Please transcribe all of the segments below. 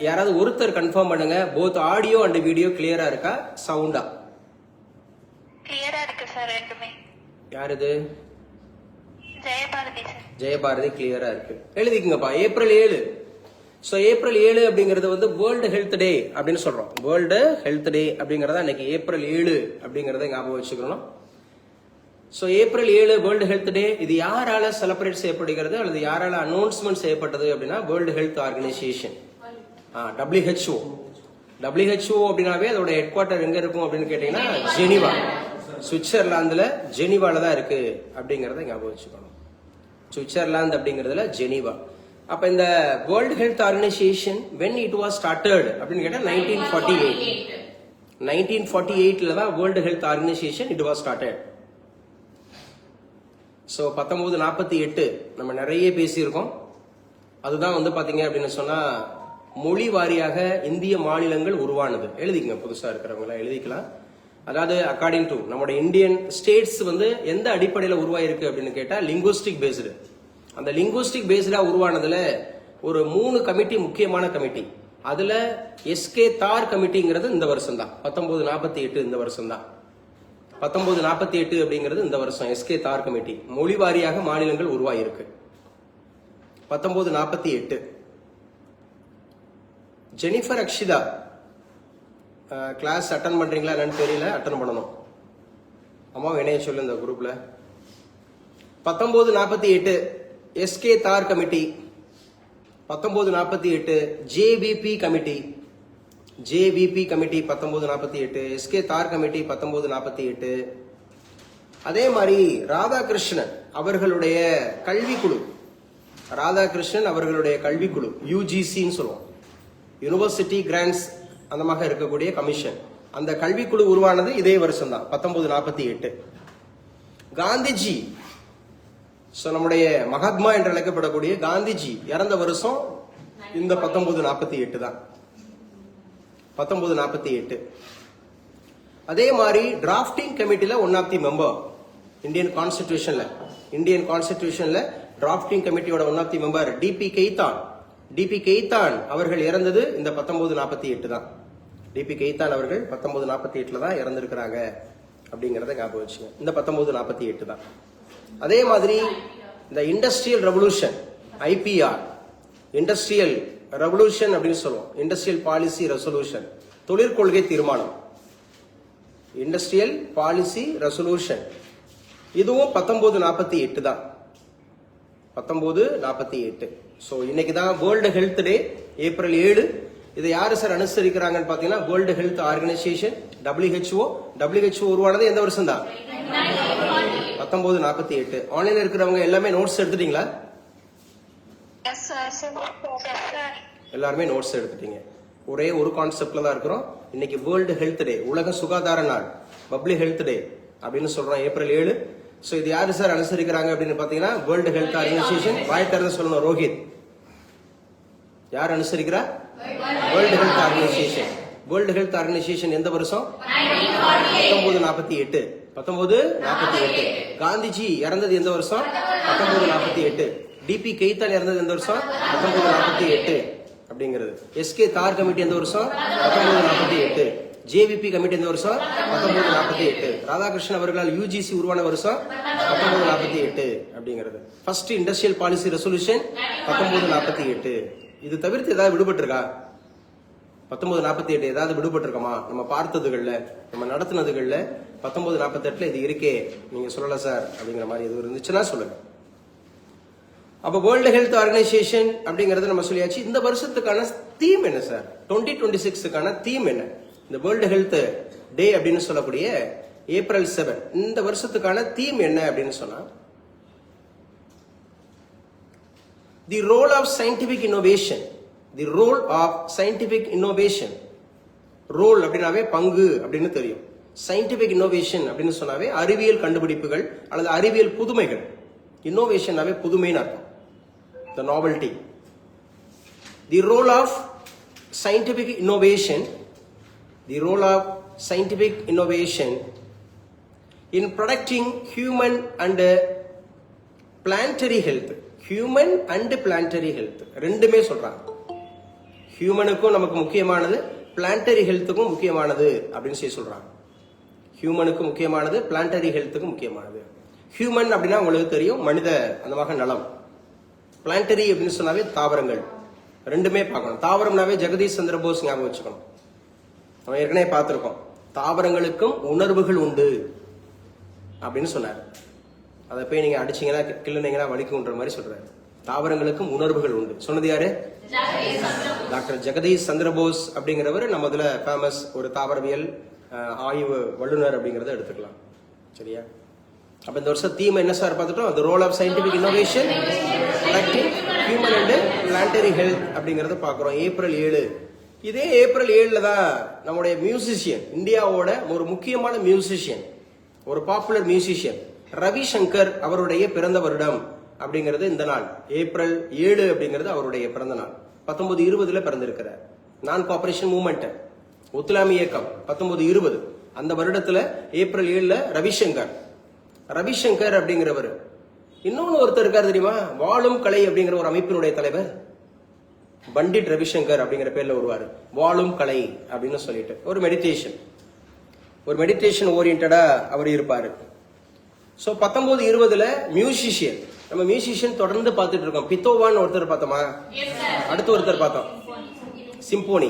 யாராவது ஒருத்தர் கன்ஃபார்ம் பண்ணுங்க. போத் ஆடியோ அண்ட் வீடியோ கிளியரா இருக்கா, சவுண்டா? கிளியரா இருக்கு சார் ரெண்டுமே. யார் இது? ஜெயபாரதி சார். ஜெயபாரதி கிளியரா இருக்கு. எழுதிக்கங்கப்பா. ஏப்ரல் 7. ஸோ ஏப்ரல் 7 அப்படிங்கறது வந்து வேர்ல்டு ஹெல்த் டே அப்படின்னு சொல்றோம். வேர்ல்டு ஹெல்த் டே அப்படிங்கறத இன்னைக்கு ஏப்ரல் 7 அப்படிங்கறத ஞாபகம் வச்சுக்கணும். ஸோ ஏப்ரல் 7 வேர்ல்டு ஹெல்த் டே. இது யாரால செலிப்ரேட் செய்யப்படுகிறது அல்லது யாரால அனௌன்ஸ்மெண்ட் செய்யப்பட்டது அப்படின்னா world health organisation, WHO. WHO அப்படின்னாவே அதோட ஹெட் குவார்டர் எங்க இருக்கும் அப்படின்னு கேட்டீங்கன்னா ஜெனீவா, சுவிட்சர்லாந்துல ஜெனீவால தான் இருக்கு அப்படிங்கறத ஞாபகம் வச்சுக்கணும். சுவிட்சர்லாந்து அப்படிங்கறதுல ஜெனீவா. அப்ப இந்த world health organisation when it was started அப்படின்னு கேட்டா 1948. 1948ல தான் world health organisation it was started. So 1948 நம்ம நிறைய பேசியிருக்கோம். அதுதான் வந்து பாத்தீங்க அப்படின்னு சொன்னா மொழி வாரியாக இந்திய மாநிலங்கள் உருவானது. எழுதிக்கங்க, புதுசா இருக்கிறவங்க எழுதிக்கலாம். அதாவது அக்கார்டிங் டு நம்முடைய இந்தியன் ஸ்டேட்ஸ் வந்து எந்த அடிப்படையில் உருவாயிருக்கு அப்படின்னு கேட்டா லிங்குவிஸ்டிக் பேஸ்டு. அந்த லிங்குவிஸ்டிக் பேஸ்டா உருவானதுல ஒரு 3 கமிட்டி, முக்கியமான கமிட்டி. அதுல எஸ்கே தார் கமிட்டிங்கிறது இந்த வருஷம் தான், 1948 இந்த வருஷம் தான். 1948 அப்படிங்கிறது இந்த வருஷம் எஸ்கே தார் கமிட்டி. மொழி வாரியாக மாநிலங்கள் உருவாயிருக்கு 1948. ஜெனிஃபர் அக்ஷிதா கிளாஸ் அட்டன் பண்றீங்களா என்னன்னு தெரியல, அட்டன் பண்ணணும். அம்மா இணைய சொல்லு இந்த குரூப்ல. 1948 எஸ்கே தார் committee. 1948 JVP committee. JVP committee 1948. SK தார் கமிட்டி 1948. அதே மாதிரி ராதாகிருஷ்ணன் அவர்களுடைய கல்விக்குழு, ராதாகிருஷ்ணன் அவர்களுடைய கல்விக்குழு யூஜிசின்னு சொல்லுவோம், யூனிவர்சிட்டி கிராண்ட்ஸ் அந்த மாதிரி இருக்கக்கூடிய கமிஷன். அந்த கல்விக்குழு உருவானது இதே வருஷம் தான், 1948. காந்திஜி, நம்முடைய மகாத்மா என்று அழைக்கப்படக்கூடிய காந்திஜி இறந்த வருஷம் இந்த 1948 தான், 1948. அதே மாதிரி டிராஃப்டிங் கமிட்டில one of the member Indian கான்ஸ்டிடியூஷன்ல டிராஃப்டிங் கமிட்டியோட one of the member D P Khaitan. D P Khaitan அவர்கள் இறந்தது இந்த 1948 தான். டிபி கெய்தான் அவர்கள் 1948 தான் இறந்திருக்கிறாங்க அப்படிங்கறத ஞாபகம் வச்சுங்க. இந்த 1948 தான். அதே மாதிரி இந்த industrial revolution, IPR, industrial revolution அப்படின்னு சொல்லுவோம், இண்டஸ்ட்ரியல் பாலிசி ரெசல்யூஷன், தொழிற்கொள்கை தீர்மானம், இண்டஸ்ட்ரியல் பாலிசி ரெசல்யூஷன், இதுவும் 1948 தான், 1948. சோ இன்னைக்கு தான் வேர்ல்டு ஹெல்த் டே, ஏப்ரல் 7. இதை யாரு சார் அனுசரிக்கிறாங்கன்னு பாத்தீங்கன்னா வேர்ல்டு ஹெல்த் ஆர்கனைசேஷன், WHO உருவானது எந்த வருஷம் தான், 1948. ஆன்லைன்ல இருக்கிறவங்க எல்லாமே நோட்ஸ் எடுத்துட்டீங்களா? எல்லாருமே நோட்ஸ் எடுத்துட்டீங்க. ஒரே ஒரு கான்செப்ட்ல தான் இருக்கிறோம். இன்னைக்கு வேர்ல்டு ஹெல்த் டே, உலக சுகாதார நாள், பப்ளிக் ஹெல்த் டே அப்படின்னு சொல்றோம், ஏப்ரல் 7. சோ இது யாரு சார் அனுசரிக்கிறாங்க அப்படின்னு பாத்தீங்கன்னா வேர்ல்டு ஹெல்த் ஆர்கனைசேஷன். வாய் திறந்து சொல்லணும் ரோஹித். யார் அனுசரிக்கிறா? World health organisation. World health organisation எந்த வருஷம்? 1948. 1948. காந்திஜி இறந்தது எந்த வருஷம்? 1948. டிபி கெய்தான் இறந்தது எந்த வருஷம்? 1948 அப்படிங்கிறது. எஸ்கே தார் கமிட்டி எந்த வருஷம்? 1948. ஜேவிபி கமிட்டி எந்த வருஷம்? 1948. ராதாகிருஷ்ணன் அவர்களால் யூஜிசி உருவான வருஷம் 1948 அப்படிங்கிறது. First industrial policy resolution 1948. இது தவிர்த்து ஏதாவது விடுபட்டு இருக்கா? 1948 ஏதாவது விடுபட்டு இருக்கமா? நம்ம பார்த்ததுகள்ல, நம்ம நடத்தினதுகள்ல 1948 இது இருக்கே, நீங்க சொல்லல சார் அப்படிங்கிற மாதிரி எதுவும் இருந்துச்சுன்னா சொல்லுங்க. அப்ப வேர்ல்டு ஹெல்த் ஆர்கனைசேஷன் அப்படிங்கறது நம்ம சொல்லியாச்சு. இந்த வருஷத்துக்கான தீம் என்ன சார்? 2026க்கான தீம் என்ன? இந்த வேர்ல்டு ஹெல்த் டே அப்படின்னு சொல்லக்கூடிய ஏப்ரல் 7 இந்த வருஷத்துக்கான தீம் என்ன அப்படின்னு சொன்னா, the role of scientific innovation. The role of scientific innovation. Role அப்படின்னாவே பங்கு அப்படின்னு தெரியும். சயின்டிபிக் இன்னோவேஷன் அப்படின்னு சொன்னாவே அறிவியல் கண்டுபிடிப்புகள் அல்லது அறிவியல் புதுமைகள். இன்னோவேஷன்னாவே புதுமைன்னு அர்த்தம், the novelty. The role of scientific innovation, the role of scientific innovation in protecting human and planetary health. Human and planetary health ரெண்டுமே சொல்றாங்க. ஹியூமனுக்கும் நமக்கு முக்கியமானது, பிளான்டரி ஹெல்த்துக்கும் முக்கியமானது அப்படின்னு சொல்லி சொல்றாங்க. ஹியூமனுக்கு முக்கியமானது, பிளான்டரி ஹெல்த்துக்கு முக்கியமானது. ஹியூமன் அப்படின்னா உங்களுக்கு தெரியும், மனித அந்த வகை நலம். பிளான்டரி அப்படின்னு சொன்னாவே தாவரங்கள், ரெண்டுமே பார்க்கணும். தாவரம்னாவே ஜெகதீஷ் சந்திர போஸ் ஞாபகம் வச்சுக்கணும். நம்ம ஏற்கனவே பார்த்திருக்கோம், தாவரங்களுக்கும் உணர்வுகள் உண்டு அப்படின்னு சொன்னார். அதை போய் நீங்க அடிச்சீங்கன்னா கிள்ளுனீங்கன்னா வலிக்கும்ன்ற மாதிரி சொல்றாரு. தாவரங்களுக்கும் உணர்வுகள் உண்டு சொன்னது யாரு? டாக்டர் ஜெகதீஷ் சந்திர போஸ் அப்படிங்கிறவர் நம்ம இதுல ஃபேமஸ் ஒரு தாவரவியல் ஆய்வு வல்லுநர் அப்படிங்கறத எடுத்துக்கலாம். சரியா? அப்ப இந்த வருஷம் தீம் என்ன சார் பார்த்துட்டோம்? the role of scientific innovation protecting human and planetary health அப்படிங்கறத பாக்குறோம். ஏப்ரல் 7. இதே ஏப்ரல் 7ல தான் நம்முடைய மியூசிஷியன், இந்தியாவோட ஒரு முக்கியமான மியூசிஷியன், ஒரு பாப்புலர் மியூசிஷியன் ரவிசங்கர் அவருடைய பிறந்த வருடம் அப்படிங்கிறது இந்த நாள். ஏப்ரல் 7 அப்படிங்கிறது அவருடைய பிறந்த நாள். 1920 பிறந்திருக்கிறார். நான் கோஆபரேஷன் மூவ்மெண்ட், ஒத்துழையாமை இயக்கம் 1920 அந்த வருடத்துல ஏப்ரல் 7 ரவிசங்கர் அப்படிங்கிறவர். இன்னொன்னு ஒருத்தர் இருக்காரு தெரியுமா? வாழும் கலை அப்படிங்கிற ஒரு அமைப்பினுடைய தலைவர் பண்டிட் ரவிசங்கர் அப்படிங்கிற பேர்ல வருவாரு. வாழும் கலை அப்படின்னு சொல்லிட்டு ஒரு மெடிடேஷன் ஓரியன்டா அவர் இருப்பாரு. சோ 1920 மியூசிஷியன், நம்ம மியூசிஷியன் தொடர்ந்து பார்த்துட்டு இருக்கோம். பித்தோவான் ஒருத்தர் பார்த்தோமா? அடுத்து ஒருத்தர் பார்த்தோம், சிம்போனி.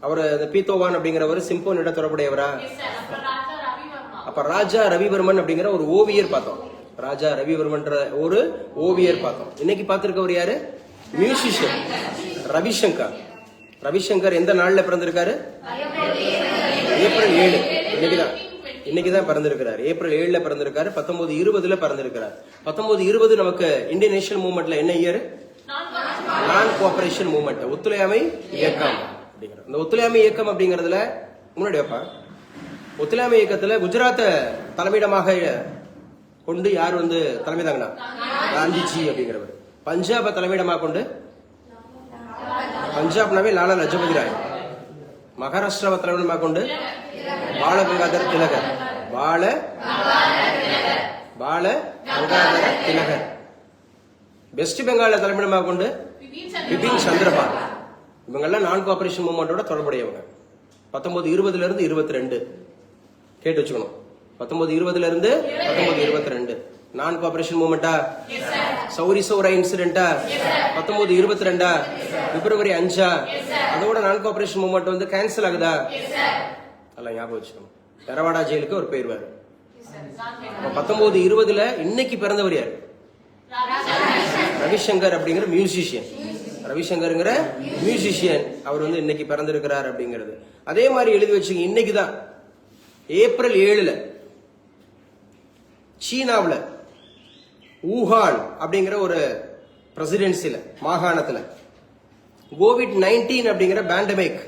அவர் பீத்தோவான் அப்படிங்கிறவர் சிம்போனியோட தொடர்புடையவரா? அப்ப ராஜா ரவிவர்மன் அப்படிங்கிற ஒரு ஓவியர் பார்த்தோம். ராஜா ரவிவர்மன் ஒரு ஓவியர் பார்த்தோம். இன்னைக்கு பார்த்திருக்கவர் யாரு? மியூசிஷியன் ரவிசங்கர். எந்த நாள்ல பிறந்திருக்காரு? ஏப்ரல் 7. இன்னைக்குதான் பிறந்திருக்கிறார். ஏப்ரல் 7 பிறந்திருக்காரு. 1920 பிறந்திருக்கிறார். 1920 நமக்கு இந்தியன் நேஷனல் மூவ்மெண்ட்ல என்ன இயர்? நான் கோஆபரேஷன் மூவ்மெண்ட், ஒத்துழையாமை இயக்கம் அப்படிங்கிற இந்த ஒத்துழையாமை இயக்கம் அப்படிங்கறதுல முன்னாடி வைப்பா. ஒத்துழையாமை இயக்கத்துல குஜராத்தை தலைமையிடமாக கொண்டு யார் தலைமை தாங்கனா? காந்திஜி அப்படிங்கிறவர். பஞ்சாபை தலைமையிடமாக கொண்டு, பஞ்சாப்னாவே லாலா லஜபதி ராய். மகாராஷ்டிராவை தலைமையிடமாக கொண்டு பால கங்காதர திலகர். வெஸ்ட் பெங்கால தலைமையிடமாக கொண்டு பிபின் சந்திரபால். இவங்கெல்லாம் நான் கோஆபரேஷன் மூவ்மெண்டோட தொடர்புடையவங்க. 1920 இருந்து 22 கேட்டு வச்சுக்கணும். 1920 இருந்து 1922 நான் கோஆபரேஷன் மூவ்மெண்டா? சௌரி சௌரா இன்சிடென்டா? 1922 பிப்ரவரி 5 அதோட நான் கோஆபரேஷன் மூவ்மெண்ட் கேன்சல் ஆகுதா? அதெல்லாம் ஞாபகம் வச்சுக்கணும். எரவாடா ஜெயிலுக்கு ஒரு போயிருவாரு. 1920 இன்னைக்கு பிறந்தவர் யாரு? ரவிசங்கர் அப்படிங்கிற மியூசிஷியன். ரவிசங்கர்ங்கிற மியூசிஷியன் அவர் இன்னைக்கு பிறந்திருக்கிறார் அப்படிங்கிறது. அதே மாதிரி எழுதி வச்சுங்க. இன்னைக்குதான் ஏப்ரல் 7 சீனாவுல ஊஹான் அப்படிங்கிற ஒரு பிரசிடென்சில மாகாணத்துல COVID-19 அப்படிங்கிற பேண்டமிக்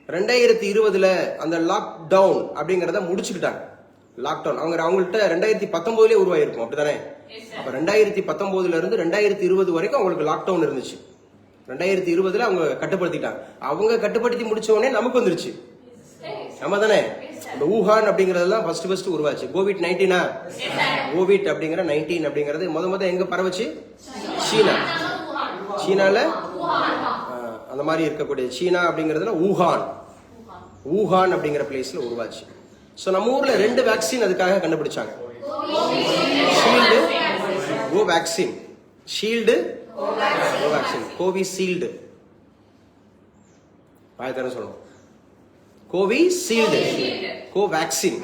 2020 அந்த லாக்டவுன் அப்படிங்கறத முடிச்சுக்கிட்டாங்க. லாக்டவுன் அவங்கள்ட்ட 2019 உருவாயிருக்கும், அப்படித்தானே? அப்ப 2019 இருந்து 2020 வரைக்கும் அவங்களுக்கு லாக்டவுன் இருந்துச்சு. 2020 அவங்க கட்டுப்படுத்திட்டாங்க. அவங்க கட்டுப்படுத்தி முடிச்ச உடனே நமக்கு வந்துருச்சு. நம்ம தானே இந்த ஊஹான் அப்படிங்கறதெல்லாம் ஃபர்ஸ்ட் உருவாச்சு. COVID-19 கோவிட் அப்படிங்கிற 19 அப்படிங்கிறது முத எங்க பரவச்சு? சீனால அந்த மாதிரி இருக்கக்கூடிய சீனா அப்படிங்கறதுல ஊஹான் அப்படிங்கிற பிளேஸ்ல உருவாச்சு. சோ நம்ம ஊர்ல 2 வேக்சின் அதுக்காக கண்டுபிடிச்சாங்க. Shield Covaxin, Covishield. வாயத்தர சொல்லணும். கோவிஷீல்டு, கோவேக்சின்,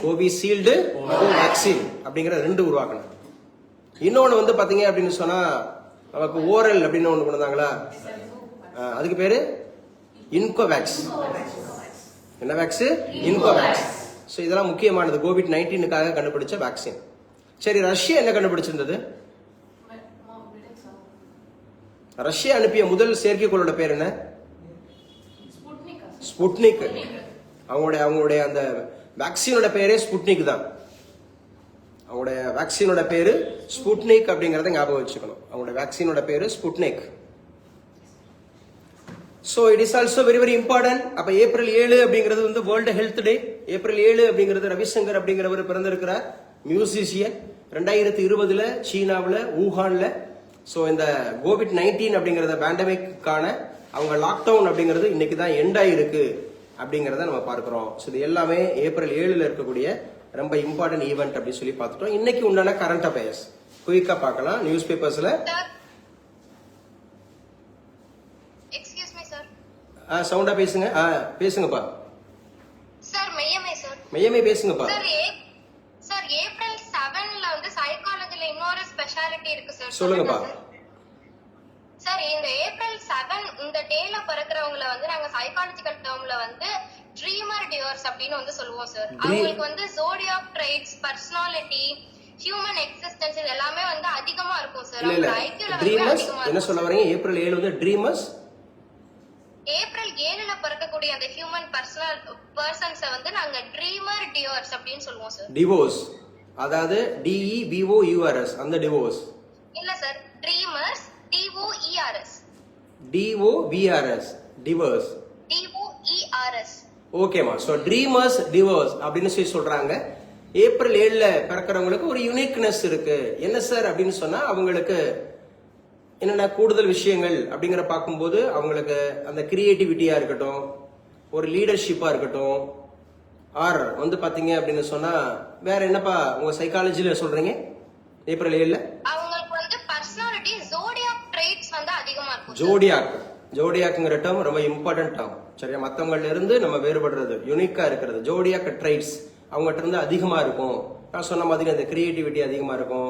கோவிஷீல்டு, கோவேக்சின் அப்படிங்கிற 2 உருவாக்கணும். இன்னொன்னு பாத்தீங்க அப்படின்னு சொன்னா நமக்கு ஓரல் அப்படின்னு ஒண்ணு கொண்டு வந்தாங்களா? அதுக்கு பேரு இன்கோவேக்ஸ். என்ன வேக்ஸ்? இன்கோவேக்ஸ். சோ இதெல்லாம் முக்கியமானது. COVID-19க்காக கண்டுபிடிச்ச வேக்சின். சரி, ரஷ்யா என்ன கண்டுபிடிச்சிருந்தது? ரஷ்யா அனுப்பிய முதல் செயற்கைக்கோளோட பேர் என்ன? ஸ்புட்னிக். அவங்களுடைய அந்த வேக்சினோட பேரே ஸ்புட்னிக் தான். அவங்களுடைய வேக்சினோட பேரு ஸ்புட்னிக் அப்படிங்கறத ஞாபகம் வச்சுக்கணும். அவங்களுடைய வேக்சினோட பேரு Sputnik. So it is also very very important. அப்ப ஏப்ரல் 7 அப்படிங்கிறது வேர்ல்ட் ஹெல்த் டே. ஏப்ரல் 7 அப்படிங்கிறது ரவிசங்கர் அப்படிங்கிறவர் பிறந்திருக்கிறார், மியூசிஷியன். 2020 சீனாவுல ஊஹான்ல ஸோ இந்த COVID-19 அப்படிங்கறத பேண்டமிக்கான அவங்க லாக்டவுன் அப்படிங்கிறது இன்னைக்கு தான் எண்ட் ஆயிருக்கு அப்படிங்கறத நம்ம பார்க்கிறோம். ஸோ இது எல்லாமே ஏப்ரல் 7ல இருக்கக்கூடிய ரொம்ப இம்பார்ட்டன்ட் ஈவெண்ட் அப்படின்னு சொல்லி பார்த்துட்டோம். இன்னைக்கு உண்டான கரண்ட் அஃபேர்ஸ் குயிக்கா பார்க்கலாம். நியூஸ் பேப்பர்ஸ்ல எக்ஸ்கியூஸ் மீ சார். சவுண்டா பேசுங்க. பேசுங்கப்பா. சார் மெய்யமே சார். மெய்யமே பேசுங்கப்பா. சார் ஏப்ரல் 7ல வந்து சைக்காலஜில இன்னொரு ஸ்பெஷாலிட்டி இருக்கு சார். சொல்லுங்கப்பா. சார் இந்த ஏப்ரல் 7 இந்த டேல பிறக்கிறவங்கள வந்து நாங்க சைக்காலஜிக்கல் டேர்ம்ல வந்து ட்ரீமர் டியர்ஸ் அப்படின்னு வந்து சொல்லுவோம் சார். அவங்களுக்கு வந்து zodiac traits, personality, human existence இது எல்லாமே வந்து அதிகமா இருக்கும் சார். அவங்க ஐக்யூ லெவல் அதிகமா. என்ன சொல்ல வரீங்க? ஏப்ரல் 7 வந்து ட்ரீமர்ஸ். ஏப்ரல் 7ல பிறக்கக்கூடிய அந்த ஹியூமன் பர்சன்ஸ வந்து நாங்க ட்ரீமர் டியர்ஸ் அப்படின்னு சொல்லுவோம் சார். டிவோர்ஸ், அதாவது DEVOURS அந்த டிவோர்ஸ் இல்ல சார், ட்ரீமர்ஸ் DOERS. டிவோர்ஸ். ஓகேமா. சோ ட்ரீமர்ஸ் டிவோர்ஸ் அப்படின்னு சொல்லி சொல்றாங்க. ஏப்ரல் 7ல பிறக்கிறவங்களுக்கு ஒரு யூனிக்னஸ் இருக்கு. என்ன சார் அப்படின்னு சொன்னா அவங்களுக்கு என்னென்ன கூடுதல் விஷயங்கள் அப்படிங்கிற பார்க்கும்போது அவங்களுக்கு அந்த கிரியேட்டிவிட்டியா இருக்கட்டும், ஒரு லீடர்ஷிப்பா இருக்கட்டும், ஆர் வந்து பாத்தீங்க அப்படின்னு சொன்னா வேற என்னப்பா உங்க சைக்காலஜில சொல்றீங்க ஏப்ரல் 7ல? அவங்களுக்கு வந்து பர்சனாலிட்டி ஜோடியாக் ட்ரைட்ஸ் வந்து அதிகமா இருக்கும். ஜோடியாக்ங்கிற டேர்ம் ரொம்ப இம்பார்ட்டன்ட் டேர்ம். சரியா? மத்தவங்கள்ல இருந்து நம்ம வேறுபடுறது, யூனிக்கா இருக்கிறது. ஜோடியாக் ட்ரைட்ஸ் அவங்ககிட்ட இருந்து அதிகமா இருக்கும். நான் சொன்ன மாதிரி அந்த கிரியேட்டிவிட்டி அதிகமா இருக்கும்.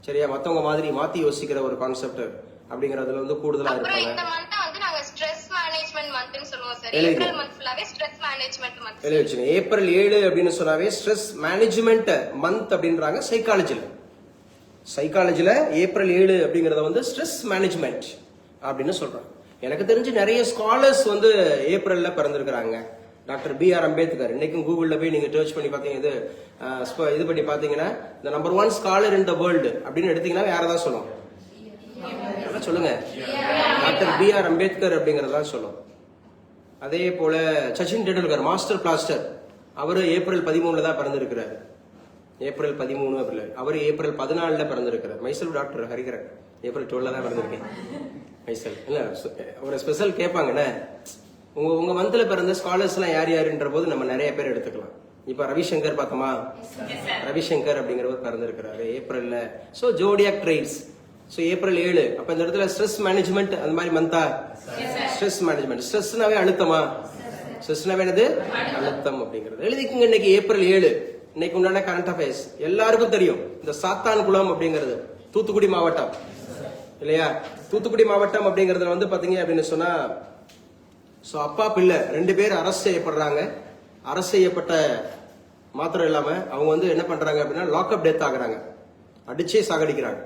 சரியா? மத்தவங்க மாதிரி மாத்தி யோசிக்கிற ஒரு கான்செப்ட் அப்படிங்கறதுல வந்து கூடுதலா இருப்பாங்க. இந்த மந்த் வந்து நாங்க ஸ்ட்ரெஸ் மேனேஜ்மென்ட் மந்த்னு சொல்லுவோம் சார். ஏப்ரல் மந்த் ஃபுல்லாவே ஸ்ட்ரெஸ் மேனேஜ்மென்ட் மந்த். எழுதிச்சுங்க. ஏப்ரல் 7 அப்படின்னு சொன்னாவே ஸ்ட்ரெஸ் மேனேஜ்மென்ட் மந்த் அப்படின்றாங்க சைக்காலஜில ஏப்ரல் 7 அப்படிங்கறத வந்து ஸ்ட்ரெஸ் மேனேஜ்மெண்ட் அப்படின்னு சொல்றாங்க. எனக்கு தெரிஞ்சு நிறைய ஸ்காலர்ஸ் வந்து ஏப்ரல்ல பிறந்திருக்கிறாங்க. Doctor B.R. அம்பேத்கர். இன்னைக்கும் கூகுள்ல போய் நீங்க சர்ச் பண்ணி பாத்தீங்க, இது பண்ணி பாத்தீங்கன்னா இந்த number 1 scholar in the world அப்படின்னு எடுத்தீங்கன்னா யாரதான் சொல்லும்? சொல்லுங்க. Doctor B.R. அம்பேத்கர் அப்படிங்கறதான் சொல்லும். அதே போல சச்சின் டெண்டுல்கர், மாஸ்டர் பிளாஸ்டர், அவரு ஏப்ரல் 13ல தான் பிறந்திருக்கிறாரு. ஏப்ரல் 13 அப்படில. அவரு ஏப்ரல் 14ல பிறந்திருக்கிறார். மைசெல்ஃப் டாக்டர் ஹரிகரன் ஏப்ரல் 12ல தான் பிறந்திருக்கேன். மைசெல்ஃப் இல்ல ஒரு ஸ்பெஷல் கேட்பாங்கண்ணே, உங்க மந்த்ல பிறந்த ஸ்காலர்ஸ் எல்லாம் யார் யாருன்ற போது நம்ம நிறைய பேர் எடுத்துக்கலாம். இப்ப ரவிசங்கர் பார்த்தோமா? ரவிசங்கர் அப்படிங்கிறவர் பிறந்திருக்கிறாரு ஏப்ரல்ல. So zodiac traits. So April 7. அப்ப இந்த இடத்துல ஸ்ட்ரெஸ் மேனேஜ்மெண்ட் அந்த மாதிரி மந்தா? Stress management. ஸ்ட்ரெஸ்னாவே அழுத்தமா? ஸ்ட்ரெஸ்னாவே என்னது? அழுத்தம் அப்படிங்கிறது எழுதிக்குங்க. இன்னைக்கு ஏப்ரல் 7 இன்னைக்கு உண்டான கரண்ட் அஃபேர்ஸ் எல்லாருக்கும் தெரியும். இந்த சாத்தான்குளம் அப்படிங்கிறது தூத்துக்குடி மாவட்டம் இல்லையா? தூத்துக்குடி மாவட்டம் அப்படிங்கறதுல வந்து பாத்தீங்க அப்படின்னு சொன்னா சோ அப்பா பிள்ளை 2 பேர் அரெஸ்ட் செய்யப்படுறாங்க. அரெஸ்ட் செய்யப்பட்ட மாத்திரம் இல்லாம அவங்க வந்து என்ன பண்றாங்க அப்படின்னா லாக்அப் டெத் ஆகுறாங்க. அடிச்சே சாகடிக்கிறாங்க.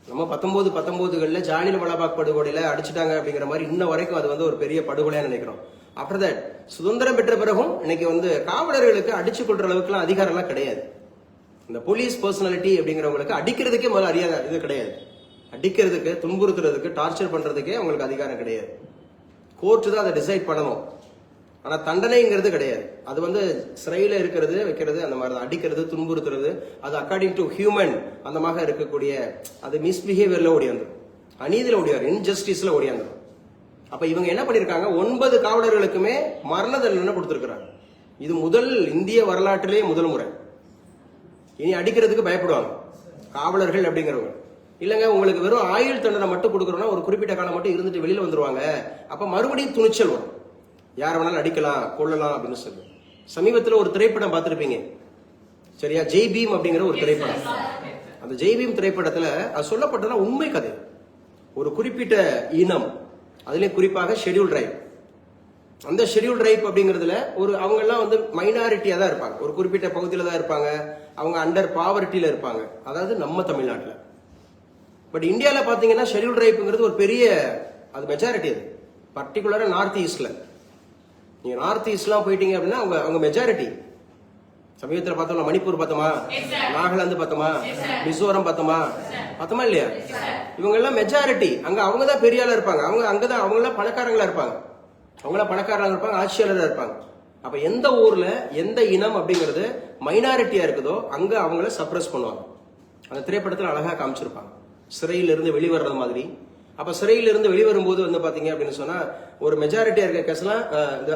நம்ம 19 ஜாலியன் வாலாபாக் படுகொலையில அடிச்சுட்டாங்க அப்படிங்கிற மாதிரி இன்ன வரைக்கும் அது வந்து ஒரு பெரிய படுகொலையா நினைக்கிறோம். ஆஃப்டர் தட் சுதந்திரம் பெற்ற பிறகும் இன்னைக்கு வந்து காவலர்களுக்கு அடிச்சு கொள்ற அளவுக்கு எல்லாம் அதிகாரம் எல்லாம் கிடையாது. இந்த போலீஸ் பர்சனாலிட்டி அப்படிங்கிறவங்களுக்கு அடிக்கிறதுக்கே முதல்ல அறியாத இது கிடையாது. அடிக்கிறதுக்கு, துன்புறுத்துறதுக்கு, டார்ச்சர் பண்றதுக்கே அவங்களுக்கு அதிகாரம் கிடையாது. கோர்ட் தான் அதை டிசைட் பண்ணணும். ஆனா தண்டனைங்கிறது கிடையாது. அது வந்து சிறையில இருக்கிறது, வைக்கிறது, அந்த மாதிரி தான். அடிக்கிறது, துன்புறுத்துறது, அது அக்கார்டிங் டு ஹியூமன் அந்த மாதிரி இருக்கக்கூடிய அது மிஸ்பிஹேவியர்ல ஓடியாந்துடும், அநீதியில ஓடியாரு, இன்ஜஸ்டிஸ்ல ஓடியாந்துடும். அப்ப இவங்க என்ன பண்ணிருக்காங்க? 9 காவலர்களுக்குமே மரண தண்டனை கொடுத்திருக்கிறாங்க. இது முதல் இந்திய வரலாற்றிலேயே முதல் முறை. இனி அடிக்கிறதுக்கு பயப்படுவாங்க காவலர்கள் அப்படிங்கிறவங்க. இல்லங்க உங்களுக்கு வெறும் ஆயுள் தண்டனை மட்டும் கொடுக்கறோம்னா ஒரு குறிப்பிட்ட காலம் மட்டும் இருந்துட்டு வெளியில வந்துருவாங்க. அப்ப மறுபடியும் துணிச்சல் வரும். யார வேணாலும் அடிக்கலாம், கொள்ளலாம் அப்படின்னு சொல்லி. சமீபத்தில் ஒரு திரைப்படம் பார்த்திருப்பீங்க சரியா? ஜெய் பீம் அப்படிங்கிற ஒரு திரைப்படம். அந்த ஜெய் பீம் திரைப்படத்துல அது சொல்லப்பட்டதுன்னா உண்மை கதை. ஒரு குறிப்பிட்ட இனம், அதுலயும் குறிப்பாக ஷெட்யூல் ட்ரைப். அந்த ஷெட்யூல் ட்ரைப் அப்படிங்கறதுல ஒரு அவங்க எல்லாம் வந்து மைனாரிட்டியா தான் இருப்பாங்க. ஒரு குறிப்பிட்ட பகுதியில தான் இருப்பாங்க. அவங்க அண்டர் பாவர்ட்டியில இருப்பாங்க. அதாவது நம்ம தமிழ்நாட்டுல. பட் இந்தியால பாத்தீங்கன்னா ஷெட்யூல் ட்ரைப்ங்கிறது ஒரு பெரிய அது மெஜாரிட்டி. அது பர்டிகுலரா நார்த் ஈஸ்ட்ல. நீங்க நார்த் ஈஸ்ட்லாம் போயிட்டீங்க அப்படின்னா அவங்க மெஜாரிட்டி. சமீபத்தில் பார்த்தோம்னா மணிப்பூர் பார்த்தோமா, நாகாலாந்து பார்த்தோமா, மிசோரம் பார்த்தோமா இல்லையா? இவங்க எல்லாம் மெஜாரிட்டி. அங்க அவங்க தான் பெரிய ஆளா இருப்பாங்க. அங்கதான் அவங்க எல்லாம் பணக்காரங்களா இருப்பாங்க. அவங்களாம் பணக்காரங்களா இருப்பாங்க, ஆட்சியாளராக இருப்பாங்க. அப்ப எந்த ஊர்ல எந்த இனம் அப்படிங்கிறது மைனாரிட்டியா இருக்குதோ அங்க அவங்கள சப்ரஸ் பண்ணுவாங்க. அந்த திரைப்படத்தில் அழகா காமிச்சிருப்பாங்க. சிறையிலிருந்து வெளிவர்றது மாதிரி. அப்ப சிறையிலிருந்து வெளிவரும்போது வந்து பாத்தீங்க அப்படின்னு சொன்னா ஒரு மெஜாரிட்டியா இருக்க கேஸ்லாம்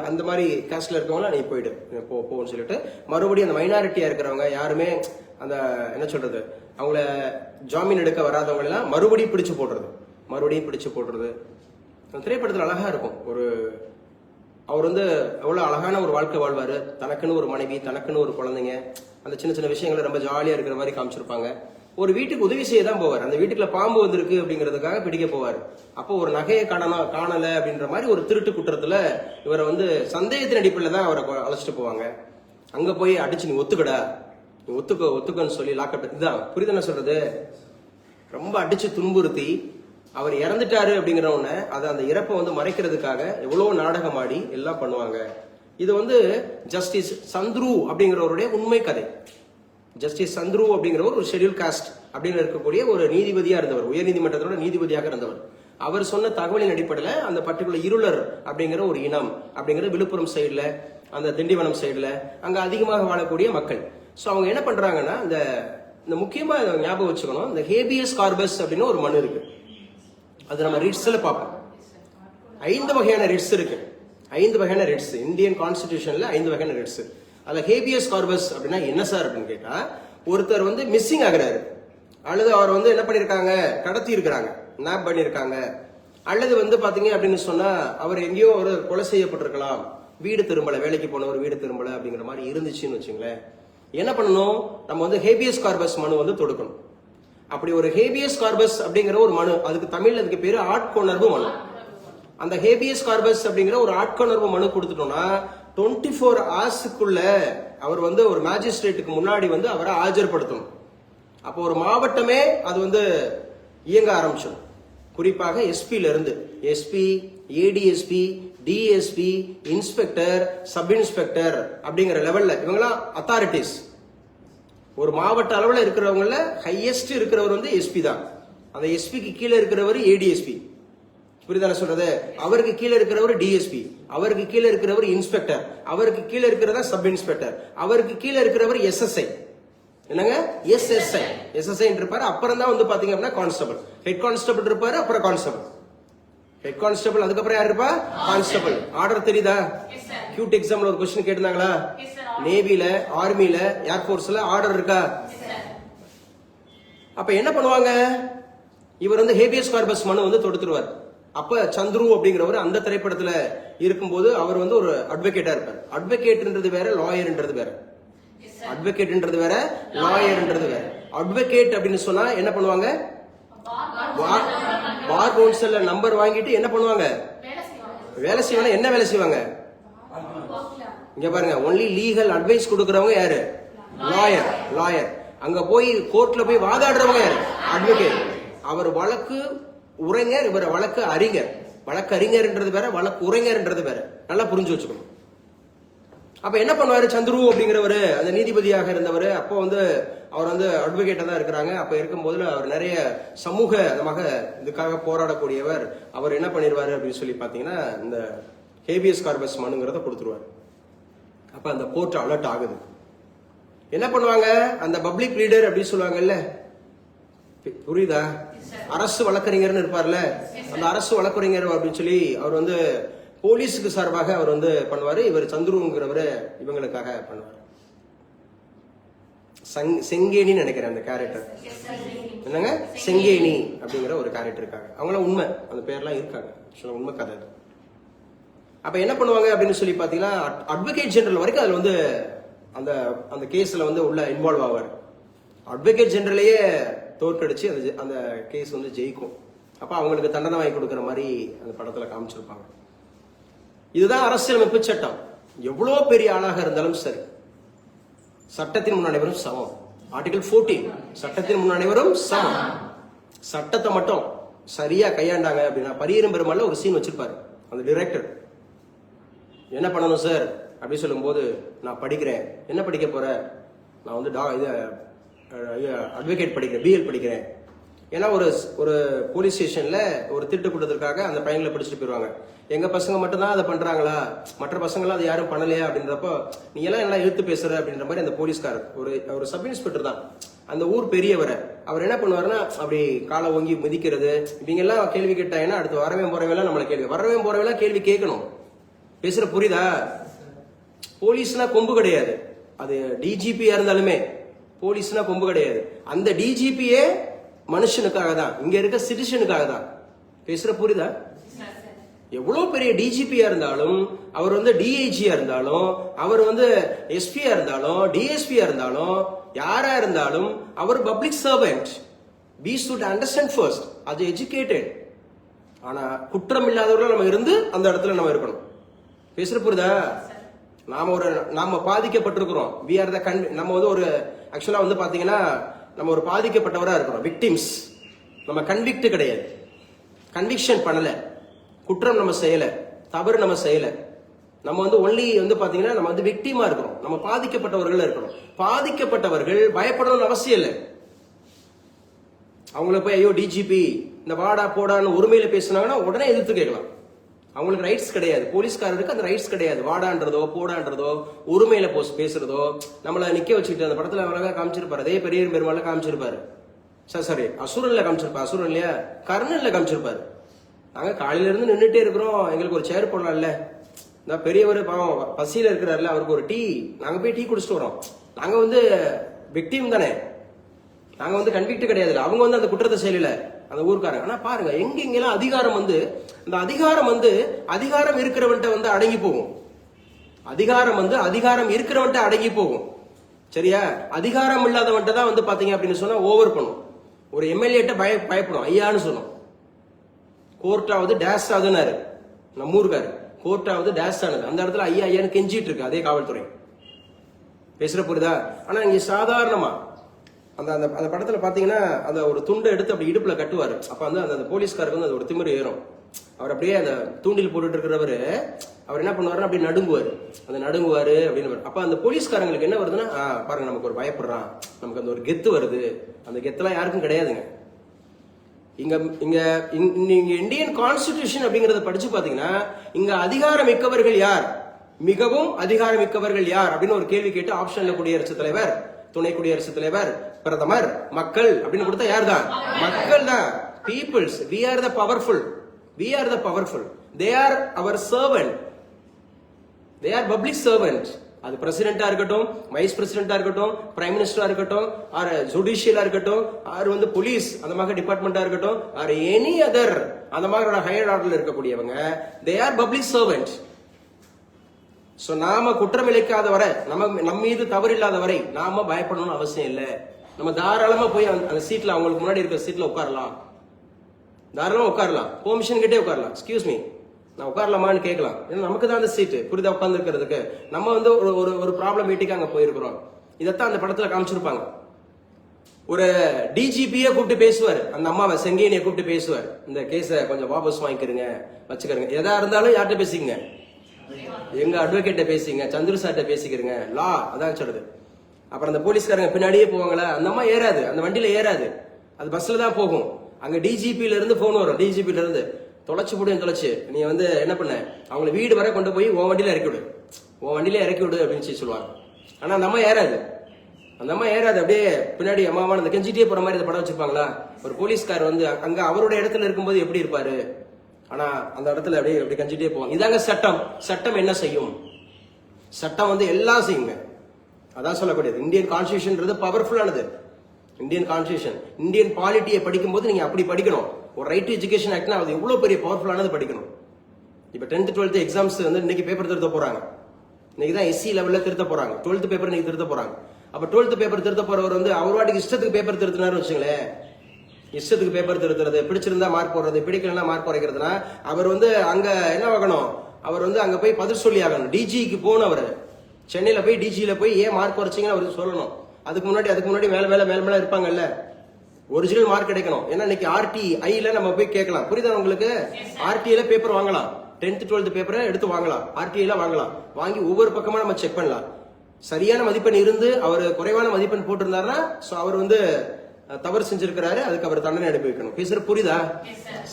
அந்த மாதிரி கேஸ்ட்ல இருக்கவங்களாம் நீ போயிடு போன்னு சொல்லிட்டு மறுபடியும் அந்த மைனாரிட்டியா இருக்கிறவங்க யாருமே அந்த என்ன சொல்றது அவங்கள ஜாமீன் எடுக்க வராதவங்க எல்லாம் மறுபடியும் பிடிச்சு போடுறது. அந்த திரைப்படத்துல அழகா இருக்கும். அவர் வந்து எவ்வளவு அழகான ஒரு வாழ்க்கை வாழ்வாரு. தனக்குன்னு ஒரு மனைவி, தனக்குன்னு ஒரு குழந்தைங்க, அந்த சின்ன சின்ன விஷயங்களை ரொம்ப ஜாலியா இருக்கிற மாதிரி காமிச்சிருப்பாங்க. ஒரு வீட்டுக்கு உதவி செய்ய தான் போவார். அந்த வீட்டுக்குள்ள பாம்பு வந்திருக்கு அப்படிங்கிறதுக்காக பிடிக்க போவார். அப்போ ஒரு நகையை காணல அப்படின்ற மாதிரி ஒரு திருட்டு குற்றத்துல இவரை வந்து சந்தேகத்தின் அடிப்படையில தான் அவரை அழைச்சிட்டு போவாங்க. அங்க போய் அடிச்சு நீ ஒத்துக்கடா, நீ ஒத்துக்கன்னு சொல்லி லாக்கப். இதுதான் புரியுது என்ன சொல்றது. ரொம்ப அடிச்சு துன்புறுத்தி அவர் இறந்துட்டாரு அப்படிங்கிற உடனே அதை அந்த இறப்பை வந்து மறைக்கிறதுக்காக எவ்வளவு நாடகம் ஆடி எல்லாம் பண்ணுவாங்க. இது வந்து ஜஸ்டிஸ் சந்துரு அப்படிங்கிறவருடைய உண்மை கதை. ஜஸ்டிஸ் சந்துரு அப்படிங்கிறவர் ஒரு ஷெட்யூல் காஸ்ட் அப்படின்னு இருக்கக்கூடிய ஒரு நீதிபதியா இருந்தவர், உயர்நீதிமன்றத்தோட நீதிபதியாக இருந்தவர். அவர் சொன்ன தகவலின் அடிப்படையில அந்த பர்டிகுலர் இருளர் அப்படிங்கிற ஒரு இனம் அப்படிங்கிற விழுப்புரம் சைடுல, அந்த திண்டிவனம் சைடுல அங்க அதிகமாக வாழக்கூடிய மக்கள். சோ அவங்க என்ன பண்றாங்கன்னா இந்த முக்கியமா ஞாபகம் வச்சுக்கணும், இந்த ஹேபியஸ் கார்பஸ் அப்படின்னு ஒரு மனு இருக்கு. அது நம்ம ரிட்ஸ்ல பார்ப்போம். 5 வகையான ரிட்ஸ் இருக்கு. 5 வகையான ரிட்ஸ் இந்தியன் கான்ஸ்டிடியூஷன்ல 5 வகையான ரிட்ஸ். அதுல ஹேபியஸ் கார்பஸ் அப்படின்னா என்ன சார் அப்படின்னு கேட்டா, ஒருத்தர் வந்து மிஸ்ஸிங் ஆகுறாரு, அல்லது அவர் வந்து என்ன பண்ணிருக்காங்க, கடத்தி இருக்கிறாங்க, நாப் பண்ணிருக்காங்க, அல்லது வந்து பாத்தீங்க அப்படின்னு சொன்னா அவர் எங்கேயோ ஒரு கொலை செய்யப்பட்டிருக்கலாம், வீடு திரும்பல, வேலைக்கு போனவர் வீடு திரும்பல அப்படிங்கிற மாதிரி இருந்துச்சுன்னு வச்சுங்களேன். என்ன பண்ணணும், நம்ம வந்து ஹேபியஸ் கார்பஸ் மனு வந்து தொடுக்கணும். அப்படி ஒரு ஹேபியஸ் கார்பஸ் அப்படிங்கிற ஒரு மனு, அதுக்கு தமிழ்ல அதுக்கு பேரு ஆட்கொணர்வு மனு. அந்த ஹேபியஸ் கார்பஸ் அப்படிங்கிற ஒரு ஆட்கொணர்வு மனு கொடுத்துட்டோம்னா 24 ஹவர்ஸ்க்குள்ள அவர் வந்து ஒரு மேஜிஸ்ட்ரேட்டுக்கு முன்னாடி வந்து அவரை ஆஜர்படுத்தணும். அப்போ ஒரு மாவட்டமே அது வந்து இயங்க ஆரம்பிச்சிடும். குறிப்பாக எஸ்பில இருந்து SP, ADSP, DSP, inspector, sub inspector அப்படிங்கிற லெவல்ல இவங்கெல்லாம் அத்தாரிட்டிஸ். ஒரு மாவட்ட அளவில் இருக்கிறவங்கள ஹையஸ்ட் இருக்கிறவர் வந்து எஸ்பி தான். அந்த எஸ்பிக்கு கீழே இருக்கிறவர் ஏடிஎஸ்பி. புரியுதான சொல்றது. அவருக்கு கீழே இருக்கிறவர் டிஎஸ்பி, அவருக்கு கீழே இருக்கிறவர் இன்ஸ்பெக்டர், அவருக்கு கீழே இருக்கிறதா சப் இன்ஸ்பெக்டர், அவருக்கு கீழே இருக்கிறவர் எஸ்எஸ்ஐ. என்னங்க எஸ்எஸ்ஐ, எஸ்எஸ்ஐ இருப்பாரு. அப்புறம் தான் வந்து பாத்தீங்க அப்படின்னா கான்ஸ்டபிள், ஹெட் கான்ஸ்டபிள் இருப்பாரு, அப்புறம் கான்ஸ்டபிள், ஹெட் கான்ஸ்டபிள், அதுக்கப்புறம் யார் இருப்பா, கான்ஸ்டபிள். ஆர்டர் தெரியுதா? கியூட் எக்ஸாம்ல ஒரு கொஸ்டின் கேட்டிருந்தாங்களா? நேவில, ஆர்மில, ஏர்போர்ஸ்ல ஆர்டர் இருக்கா? அப்ப என்ன பண்ணுவாங்க, இவர் வந்து ஹேபியஸ் கார்பஸ் மனு வந்து தொடுத்துருவார். அப்ப சந்துரு அப்படிங்கிறவர் அந்த திரைப்படத்துல இருக்கும்போது அவர் வந்து ஒரு அட்வொகேட்டா இருப்பார். அட்வொகேட்ன்றது வேற, லாயர்ன்றது வேற. அட்வொகேட்ன்றது வேற, லாயர்ன்றது வேற. அட்வொகேட் அப்படின்னு சொன்னா என்ன பண்ணுவாங்க, பார் கவுன்சில்ல நம்பர் வாங்கிட்டு என்ன பண்ணுவாங்க, வேலை செய்வாங்க. என்ன வேலை செய்வாங்க இங்க பாருங்க, ஒன்லி லீகல் அட்வைஸ் கொடுக்கறவங்க யாரு, லாயர். லாயர் அங்க போய் கோர்ட்ல போய் வாதாடுறவங்க யாரு, அட்வொகேட். அவர் வழக்கு உரைஞர், இவர் வழக்கு அறிஞர். வழக்கு அறிஞர்ன்றது வேற, வழக்கு உரைஞர்ன்றது வேற. நல்லா புரிஞ்சு வச்சுக்கணும். அப்ப என்ன பண்ணுவாரு சந்துரு அப்படிங்கிறவரு, அந்த நீதிபதியாக இருந்தவர். அப்போ வந்து அவர் வந்து அட்வொகேட்டா தான் இருக்கிறாங்க. அப்ப இருக்கும்போது அவர் நிறைய சமூக இதுக்காக போராடக்கூடியவர். அவர் என்ன பண்ணிடுவாரு அப்படின்னு சொல்லி பாத்தீங்கன்னா இந்த ஹேபியஸ் கார்பஸ் மனுங்கிறத கொடுத்துருவாரு. அப்ப அந்த கோர்ட் அலர்ட் ஆகுது. என்ன பண்ணுவாங்க, அந்த பப்ளிக் லீடர் அப்படின்னு சொல்லுவாங்கல்ல, புரியுதா, அரசு வழக்கறிஞர்னு இருப்பார்ல, அந்த அரசு வழக்கறிஞர் அப்படின்னு சொல்லி அவர் வந்து போலீஸுக்கு சார்பாக அவர் வந்து பண்ணுவாரு. இவர் சந்துருங்கிறவரு இவங்களுக்காக பண்ணுவார். செங்கேனின்னு நினைக்கிறேன் அந்த கேரக்டர். என்னங்க செங்கேனி அப்படிங்கிற ஒரு கேரக்டர் இருக்காங்க. அவங்களாம் உண்மை, அந்த பேர்லாம் இருக்காங்க, உண்மை கதை. அப்ப என்ன பண்ணுவாங்க அப்படின்னு சொல்லி பாத்தீங்கன்னா அட்வொகேட் ஜெனரல் வரைக்கும் அதுல வந்து அந்த கேஸ்ல வந்து உள்ள இன்வால்வ் ஆவார். அட்வொகேட் ஜெனரலையே தோற்கடிச்சு அந்த கேஸ் வந்து ஜெயிக்கும். அப்ப அவங்களுக்கு தண்டனை வாங்கி கொடுக்கற மாதிரி அந்த படத்துல காமிச்சிருப்பாங்க. இதுதான் அரசியலமைப்பு சட்டம். எவ்வளவு பெரிய ஆளாக இருந்தாலும் சரி, சட்டத்தின் முன் அனைவரும் சமம். ஆர்டிகல் 14, சட்டத்தின் முன் அனைவரும் சமம். சட்டத்தை மட்டும் சரியா கையாண்டாங்க அப்படின்னா, பரியரும் பெருமாள்ல ஒரு சீன் வச்சிருப்பாரு அந்த டைரக்டர். என்ன பண்ணணும் சார் அப்படின்னு சொல்லும் போது, நான் படிக்கிறேன். என்ன படிக்க போற? நான் வந்து அட்வொகேட் படிக்கிறேன், பிஎல் படிக்கிறேன். ஏன்னா ஒரு போலீஸ் ஸ்டேஷன்ல ஒரு திருட்டு கூட்டத்திற்காக அந்த பையன்களை படிச்சுட்டு போயிருவாங்க. எங்க பசங்க மட்டும் தான் அதை பண்றாங்களா, மற்ற பசங்களாம் அதை யாரும் பண்ணலையா அப்படின்றப்போ, நீ எல்லாம் இழுத்து பேசுற அப்படின்ற மாதிரி அந்த போலீஸ்காரர் ஒரு சப் இன்ஸ்பெக்டர் தான். அந்த ஊர் பெரியவரை அவர் என்ன பண்ணுவாருன்னா அப்படி காலை ஓங்கி மிதிக்கிறது. இவங்க எல்லாம் கேள்வி கேட்டாங்கன்னா அடுத்து வரவே போறவெல்லாம் நம்மளை கேள்வி வரவே போறவெல்லாம் கேள்வி கேட்கணும். பேசுற புரியுதா? போலீஸ்னா கொம்பு கிடையாது. அது டிஜிபியா இருந்தாலுமே போலீஸ்னா கொம்பு கிடையாது. அந்த டிஜிபியே மனுஷனுக்காக தான், இங்க இருக்க சிட்டிசனுக்காக தான். பேசுற புரியுதா? எவ்வளவு பெரிய டிஜிபியா இருந்தாலும், அவர் வந்து டிஐஜியா இருந்தாலும், அவர் வந்து எஸ்பியா இருந்தாலும், டிஎஸ்பியா இருந்தாலும், யாரா இருந்தாலும் அவர் public servant. we should understand first. அது எஜுகேட்டட். ஆனா குற்றம் இல்லாதவர்கள் நம்ம இருந்து அந்த இடத்துல நம்ம இருக்கணும். பேசுற புரியுதா? நாம பாதிக்கப்பட்டிருக்கிறோம். we are the நம்ம வந்து ஒரு ஆக்சுவலா வந்து பாத்தீங்கன்னா நம்ம ஒரு பாதிக்கப்பட்டவரா இருக்கிறோம். விக்டிம்ஸ். நம்ம கன்விக்ட் கிடையாது, கன்விக்ஷன் பண்ணல, குற்றம் நம்ம செய்யல, தவறு நம்ம செய்யல. நம்ம வந்து ஒன்லி வந்து பாத்தீங்கன்னா நம்ம வந்து விக்டிமா இருக்கிறோம். நம்ம பாதிக்கப்பட்டவர்கள் இருக்கிறோம். பாதிக்கப்பட்டவர்கள் பயப்படணும்னு அவசியம் இல்லை. அவங்கள போய் ஐயோ டிஜிபி இந்த வாடா போடான்னு உரிமையில பேசினாங்கன்னா உடனே எதிர்த்து கேட்கலாம். அவங்களுக்கு ரைட்ஸ் கிடையாது. போலீஸ்காரருக்கு அந்த ரைட்ஸ் கிடையாது. வாடான்றதோ போடான்றதோ உரிமையில பேசுறதோ. நம்மள நிக்க வச்சுக்கிட்டு அந்த படத்துல அழகா காமிச்சிருப்பாரு. அதே பெரிய பெருமாள் காமிச்சிருப்பாரு. சாரி அசுரன்ல காமிச்சிருப்பாரு. அசுரன் இல்லையா, கர்ணன்ல காமிச்சிருப்பாரு. நாங்க காலையில இருந்து நின்றுட்டே இருக்கிறோம், எங்களுக்கு ஒரு சேர் போடலாம்ல. நான் பெரியவர் பாவம் பசியில இருக்கிறாருல, அவருக்கு ஒரு டீ, நாங்க போய் டீ குடிச்சிட்டு வரோம். நாங்க வந்து விக்டிம் தானே, நாங்க வந்து கன்விக்ட் கிடையாது. அவங்க வந்து அந்த குற்றத்தை செய்யல அந்த ஊருக்காரங்க. ஆனா பாருங்க எங்கெங்கெல்லாம் அதிகாரம் வந்து அந்த அதிகாரம் இருக்கிறவன்ட்ட வந்து அடங்கி போகும். அதிகாரம் இருக்கிறவன்ட்ட அடங்கி போகும். சரியா? அதிகாரம் இல்லாதவன்ட்ட தான் வந்து பாத்தீங்க அப்படின்னு சொன்னா ஓவர் பண்ணும். ஒரு எம்எல்ஏட்ட பயப்படும், ஐயான்னு சொன்னோம். கோர்ட்டாவது டேஷ் ஆகுதுன்னாரு நம்ம ஊருக்காரு. கோர்ட்டாவது டேஷ் ஆனது. அந்த இடத்துல ஐயா ஐயான்னு கெஞ்சிட்டு இருக்கு அதே காவல்துறை. பேசுற புரியுதா? ஆனா இங்க சாதாரணமா அந்த அந்த படத்துல பாத்தீங்கன்னா அந்த ஒரு துண்டை எடுத்து அப்படி இடுப்புல கட்டுவாரு. அப்ப வந்து அந்த போலீஸ்காருக்கு வந்து அது ஒரு திமிரு ஏறும். அவர் அப்படியே அந்த தூண்டில் போட்டுட்டு இருக்கிறவரு அவர் என்ன பண்ணுவாரு, அப்படி நடுங்குவாரு அப்படின்னு. அப்ப அந்த போலீஸ்காரங்களுக்கு என்ன வருதுன்னா, பாருங்க நமக்கு ஒரு பயப்படுறான், நமக்கு அந்த ஒரு கெத்து வருது. அந்த கெத்துலாம் யாருக்கும் கிடையாதுங்க. இங்க இந்தியன் கான்ஸ்டிடியூஷன் அப்படிங்கறத படிச்சு பாத்தீங்கன்னா இங்க அதிகாரம் மிக்கவர்கள் யார், மிகவும் அதிகாரம் மிக்கவர்கள் யார் அப்படின்னு ஒரு கேள்வி கேட்டு ஆப்ஷன்ல குடியரசுத் தலைவர், துணை குடியரசுத் தலைவர், பிரதமர், மக்கள் அப்படின்னு கொடுத்தா யார் தான்? மக்கள் தான். Peoples. we are the powerful. they are our servant. they are public servant. அது பிரசிடென்டா இருக்கட்டும், வைஸ் பிரசிடென்டா இருக்கட்டும், பிரைம் மினிஸ்டரா இருக்கட்டும், ஆர் ஜுடிஷியலா இருக்கட்டும், ஆர் வந்து போலீஸ் அந்த மாதிரி டிபார்ட்மெண்டா இருக்கட்டும், ஆர் எனி அதர் அந்த மாதிரி ஹையர் ஆர்டர்ல இருக்கக்கூடியவங்க they are public servant. So நாம குற்றம் இழைக்காத வரை, நம்ம மீது தவறு இல்லாத வரை நாம பயப்படணும்னு அவசியம் இல்லை. நம்ம தாராளமா போய் அந்த சீட்ல, அவங்களுக்கு முன்னாடி இருக்கிற சீட்ல உட்காரலாம். தாராளமா உட்காரலாம். பெர்மிஷன் கிட்டே உட்காரலாம். எக்ஸ்கியூஸ் மீ, நான் உட்காரலாமான்னு கேட்கலாம். ஏன்னா நமக்கு தான் அந்த சீட்டு புரிதா உட்கார்ந்து இருக்கிறதுக்கு. நம்ம வந்து ஒரு ப்ராப்ளமேட்டிக்கா அங்க போயிருக்கிறோம். இதைத்தான் அந்த படத்துல காமிச்சிருப்பாங்க. ஒரு டிஜிபியே கூப்பிட்டு பேசுவார், அந்த அம்மாவை செங்கேனியை கூப்பிட்டு பேசுவார், இந்த கேஸை கொஞ்சம் வாபஸ் வாங்கிக்கிறங்க, வச்சுக்கிறங்க, எதா இருந்தாலும் யார்கிட்ட பேசிக்கங்க, எங்க அட்வொகேட்ட பேசிங்க, சந்துரு சார்ட்ட பேசிக்கிறங்க, லா அதான் சொல்றது. அப்புறம் அந்த போலீஸ்காரங்க பின்னாடியே போவாங்களா, அந்த அம்மா ஏறாது, அந்த வண்டியில ஏறாது, அது பஸ்ல தான் போகும். அங்க டிஜிபில இருந்து போன் வரும், டிஜிபில இருந்து தொலைச்சு நீ வந்து என்ன பண்ண, அவங்களை வீடு வரை கொண்டு போய் உன் வண்டியில இறக்கி விடு அப்படின்னு சொல்லுவாங்க. ஆனா அந்த அம்மா ஏறாது, அப்படியே பின்னாடி அம்மாவான அந்த கெஞ்சிட்டே போற மாதிரி அந்த படம் வச்சிருப்பாங்களா. ஒரு போலீஸ்கார் வந்து அங்க அவருடைய இடத்துல இருக்கும்போது எப்படி இருப்பாரு, ஆனா அந்த இடத்துல அப்படியே அப்படி கஞ்சிட்டே போவாங்க. இதாங்க சட்டம் என்ன செய்யும்? சட்டம் வந்து எல்லாம் செய்யுங்க. அதான் சொல்லக்கூடியது. இந்தியன் கான்ஸ்டிடியூஷன்ன்றது பவர்ஃபுல்லானது. இந்தியன் கான்ஸ்டிடியூஷன், இந்தியன் பாலிட்டியை படிக்கும் போது நீங்க அப்படி படிக்கணும். ஒரு ரைட் டு எஜுகேஷன் ஆக்ட்னா அது எவ்வளவு பெரிய பவர்ஃபுல்லானது படிக்கணும். இப்ப 10th 12th எக்ஸாம்ஸ் வந்து இன்னைக்கு பேப்பர் திருத்த போறாங்க. இன்னைக்கு தான் எஸ்சி லெவல்ல திருத்த போறாங்க. 12th பேப்பர் இன்னைக்கு திருத்த போறாங்க. அப்ப 12th பேப்பர் திருத்த போறவர் வந்து அவர் வாட்டிக்கு இஷ்டத்துக்கு பேப்பர் திருத்தினாரு வச்சுங்களேன். இஷ்டத்துக்கு பேப்பர் திருத்துறது, பிடிச்சிருந்தா மார்க் போடுறது, பிடிக்கலன்னா மார்க் குறைக்கிறதுனா அவர் வந்து அங்க என்ன ஆகணும், அவர் வந்து அங்க போய் பதில் சொல்லி ஆகணும். டிஜிக்கு போகணும். அவர் சென்னையில போய் டிஜியில போய் ஏன் மார்க் குறைச்சிங்கன்னு அவருக்கு சொல்லணும். அதுக்கு முன்னாடி மேல இருப்பாங்கல்ல, ஒரிஜினல் மார்க் கிடைக்கணும். ஏன்னா இன்னைக்கு RTIல நம்ம போய் கேட்கலாம். புரியுதா உங்களுக்கு? RTIல பேப்பர் வாங்கலாம். 10th 12th பேப்பரை எடுத்து வாங்கலாம், RTIல வாங்கலாம். வாங்கி ஒவ்வொரு பக்கமா நம்ம செக் பண்ணலாம். சரியான மதிப்பெண் இருந்து அவர் குறைவான மதிப்பெண் போட்டிருந்தாருன்னா அவர் வந்து தவறு செஞ்சிருக்கிறாரு, அதுக்கு அவர் தண்டனை அனுபவிக்கணும். பேசுற புரியுதா?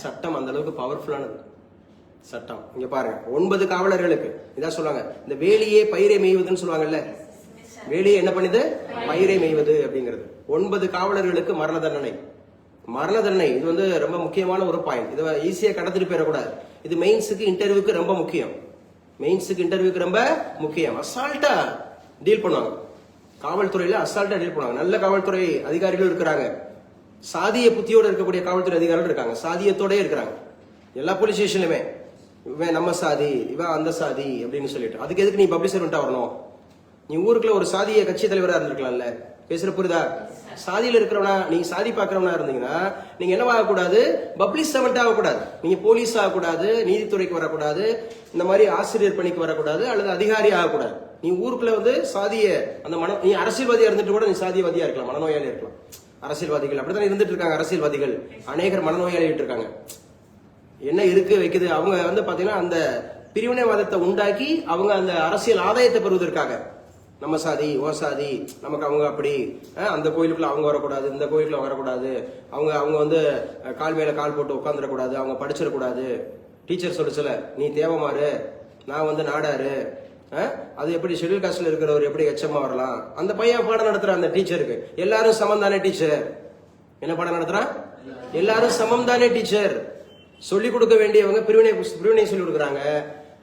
சட்டம் அந்த அளவுக்கு பவர்ஃபுல்லானது. சட்டம் இங்க பாருங்க, 9 காவலர்களுக்கு இதான் சொல்லுவாங்க, இந்த வேலியே பயிரை மேய்வதுன்னு சொல்லுவாங்கல்ல. வேலியை என்ன பண்ணுது? பயிரை மேய்வது அப்படிங்கிறது. 9 காவலர்களுக்கு மரண தண்டனை. மரண தண்டனை இது வந்து ரொம்ப முக்கியமான ஒரு பாயிண்ட். இதை ஈஸியா கடத்திட்டு போயிடக்கூடாது. இது மெயின்ஸுக்கு இன்டர்வியூக்கு ரொம்ப முக்கியம். மெயின்ஸுக்கு இன்டர்வியூக்கு ரொம்ப முக்கியம். அசால்ட்டா டீல் பண்ணுவாங்க. காவல்துறையில அசால்ட்டா டீல் பண்ணுவாங்க. நல்ல காவல்துறை அதிகாரிகளும் இருக்கிறாங்க, சாதிய புத்தியோட இருக்கக்கூடிய காவல்துறை அதிகாரிகள் இருக்காங்க, சாதியத்தோட இருக்கிறாங்க. எல்லா போலீஸ் ஸ்டேஷன்லயுமே இவன் நம்ம சாதி, இவன் அந்த சாதி அப்படின்னு சொல்லிட்டு, அதுக்கு எதுக்கு நீ பப்ளிக் சர்வெண்டா வரணும்? நீ ஊருக்குள்ள ஒரு சாதிய கட்சி தலைவரா இருந்திருக்கலாம்ல. பேசுற புரியுதா? சாதியில இருக்கிறவனா, நீங்க சாதி பாக்குறவனா இருந்தீங்கன்னா நீங்க என்ன ஆகக்கூடாது? பப்ளிக் சர்வெண்ட் ஆகக்கூடாது. நீங்க போலீஸ் ஆகக்கூடாது, நீதித்துறைக்கு வரக்கூடாது, இந்த மாதிரி ஆசிரியர் பணிக்கு வரக்கூடாது, அல்லது அதிகாரி ஆகக்கூடாது. நீ ஊருக்குள்ள வந்து சாதிய அந்த நீ அரசியல்வாதியா இருந்துட்டு கூட நீ சாதியவாதியா இருக்கலாம், மனநோயாளி இருக்கலாம். அரசியல்வாதிகள் அப்படித்தான் இருந்துட்டு இருக்காங்க. அரசியல்வாதிகள் அநேகர் மனநோயாளி இருக்காங்க. என்ன இருக்கு வைக்குது? அவங்க வந்து பாத்தீங்கன்னா அந்த பிரிவினைவாதத்தை உண்டாக்கி அவங்க அந்த அரசியல் ஆதாயத்தை பெறுவதற்காக, நம்ம சாதி ஓ சாதி, நமக்கு அவங்க அப்படி, அந்த கோயிலுக்குள்ள அவங்க வரக்கூடாது, இந்த கோயிலுக்குள்ள வரக்கூடாது, அவங்க அவங்க வந்து கால் மேல கால் போட்டு உட்காந்துடக்கூடாது, அவங்க படிச்சிடக்கூடாது, டீச்சர் சொல்ல நீ தேவமாறு, நான் வந்து நாடாரு, அது எப்படி ஷெட்யூல் காஸ்ட்ல இருக்கிறவர் எப்படி எச்சமா வரலாம்? அந்த பையன் பாடம் நடத்துற அந்த டீச்சருக்கு எல்லாரும் சமம் தானே டீச்சர்? என்ன பாடம் நடத்துறான்? எல்லாரும் சமம் தானே டீச்சர்? சொல்லிக் கொடுக்க வேண்டியவங்க பிரிவினை சொல்லி கொடுக்குறாங்க.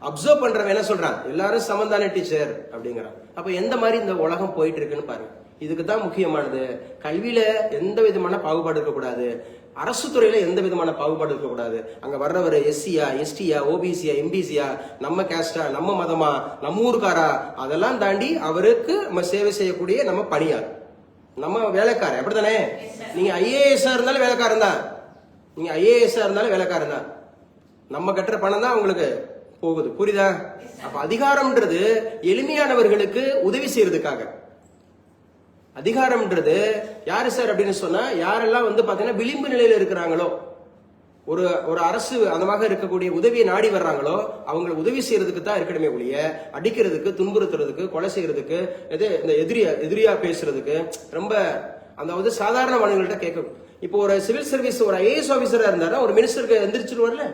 அப்சர்வ் பண்றவங்க என்ன சொல்றான்? எல்லாரும் சமம் தானே டீச்சர் அப்படிங்கிறான். அப்ப எந்த மாதிரி இந்த உலகம் போயிட்டு இருக்குன்னு பாருங்க. இதுக்கு தான் முக்கியமானது. கல்வியில எந்த விதமான பாகுபாடு இருக்கக்கூடாது, அரசு துறையில எந்த விதமான பாகுபாடு இருக்கக்கூடாது. அங்க வர்றவர் எஸ்சியா, எஸ்டியா, ஓபிசியா, எம்பிசியா, நம்ம கேஸ்டா, நம்ம மதமா, நம்ம ஊருக்காரா, அதெல்லாம் தாண்டி அவருக்கு நம்ம சேவை செய்யக்கூடிய நம்ம பணியார், நம்ம வேலைக்காரன். அப்படித்தானே? நீங்க ஐஏஎஸ் இருந்தாலும் வேலைக்காரன் தான், நீங்க ஐஏஎஸ் இருந்தாலும் வேலைக்காரன் தான். நம்ம கட்டுற பணம் தான் உங்களுக்கு போகுது. புரியுதா? அப்ப அதிகாரம்ன்றது எளிமையானவர்களுக்கு உதவி செய்யறதுக்காக. அதிகாரம்ன்றது யாரு சார் அப்படின்னு சொன்னா, யாரெல்லாம் வந்து பாத்தீங்கன்னா விளிம்பு நிலையில இருக்கிறாங்களோ, ஒரு ஒரு அரசு அந்த மாதிரி இருக்கக்கூடிய உதவியை நாடி வர்றாங்களோ, அவங்களை உதவி செய்யறதுக்கு தான் இருக்கணுமே ஒழிய அடிக்கிறதுக்கு, துன்புறுத்துறதுக்கு, கொலை செய்யறதுக்கு, இந்த எதிரியா பேசுறதுக்கு ரொம்ப அந்த சாதாரண மனிதர்கள்ட்ட கேட்கணும். இப்போ ஒரு சிவில் சர்வீஸ் ஒரு ஐஏஎஸ் ஆபீசரா இருந்தாருன்னா ஒரு மினிஸ்டருக்கு எந்திரிச்சிருவார்ல,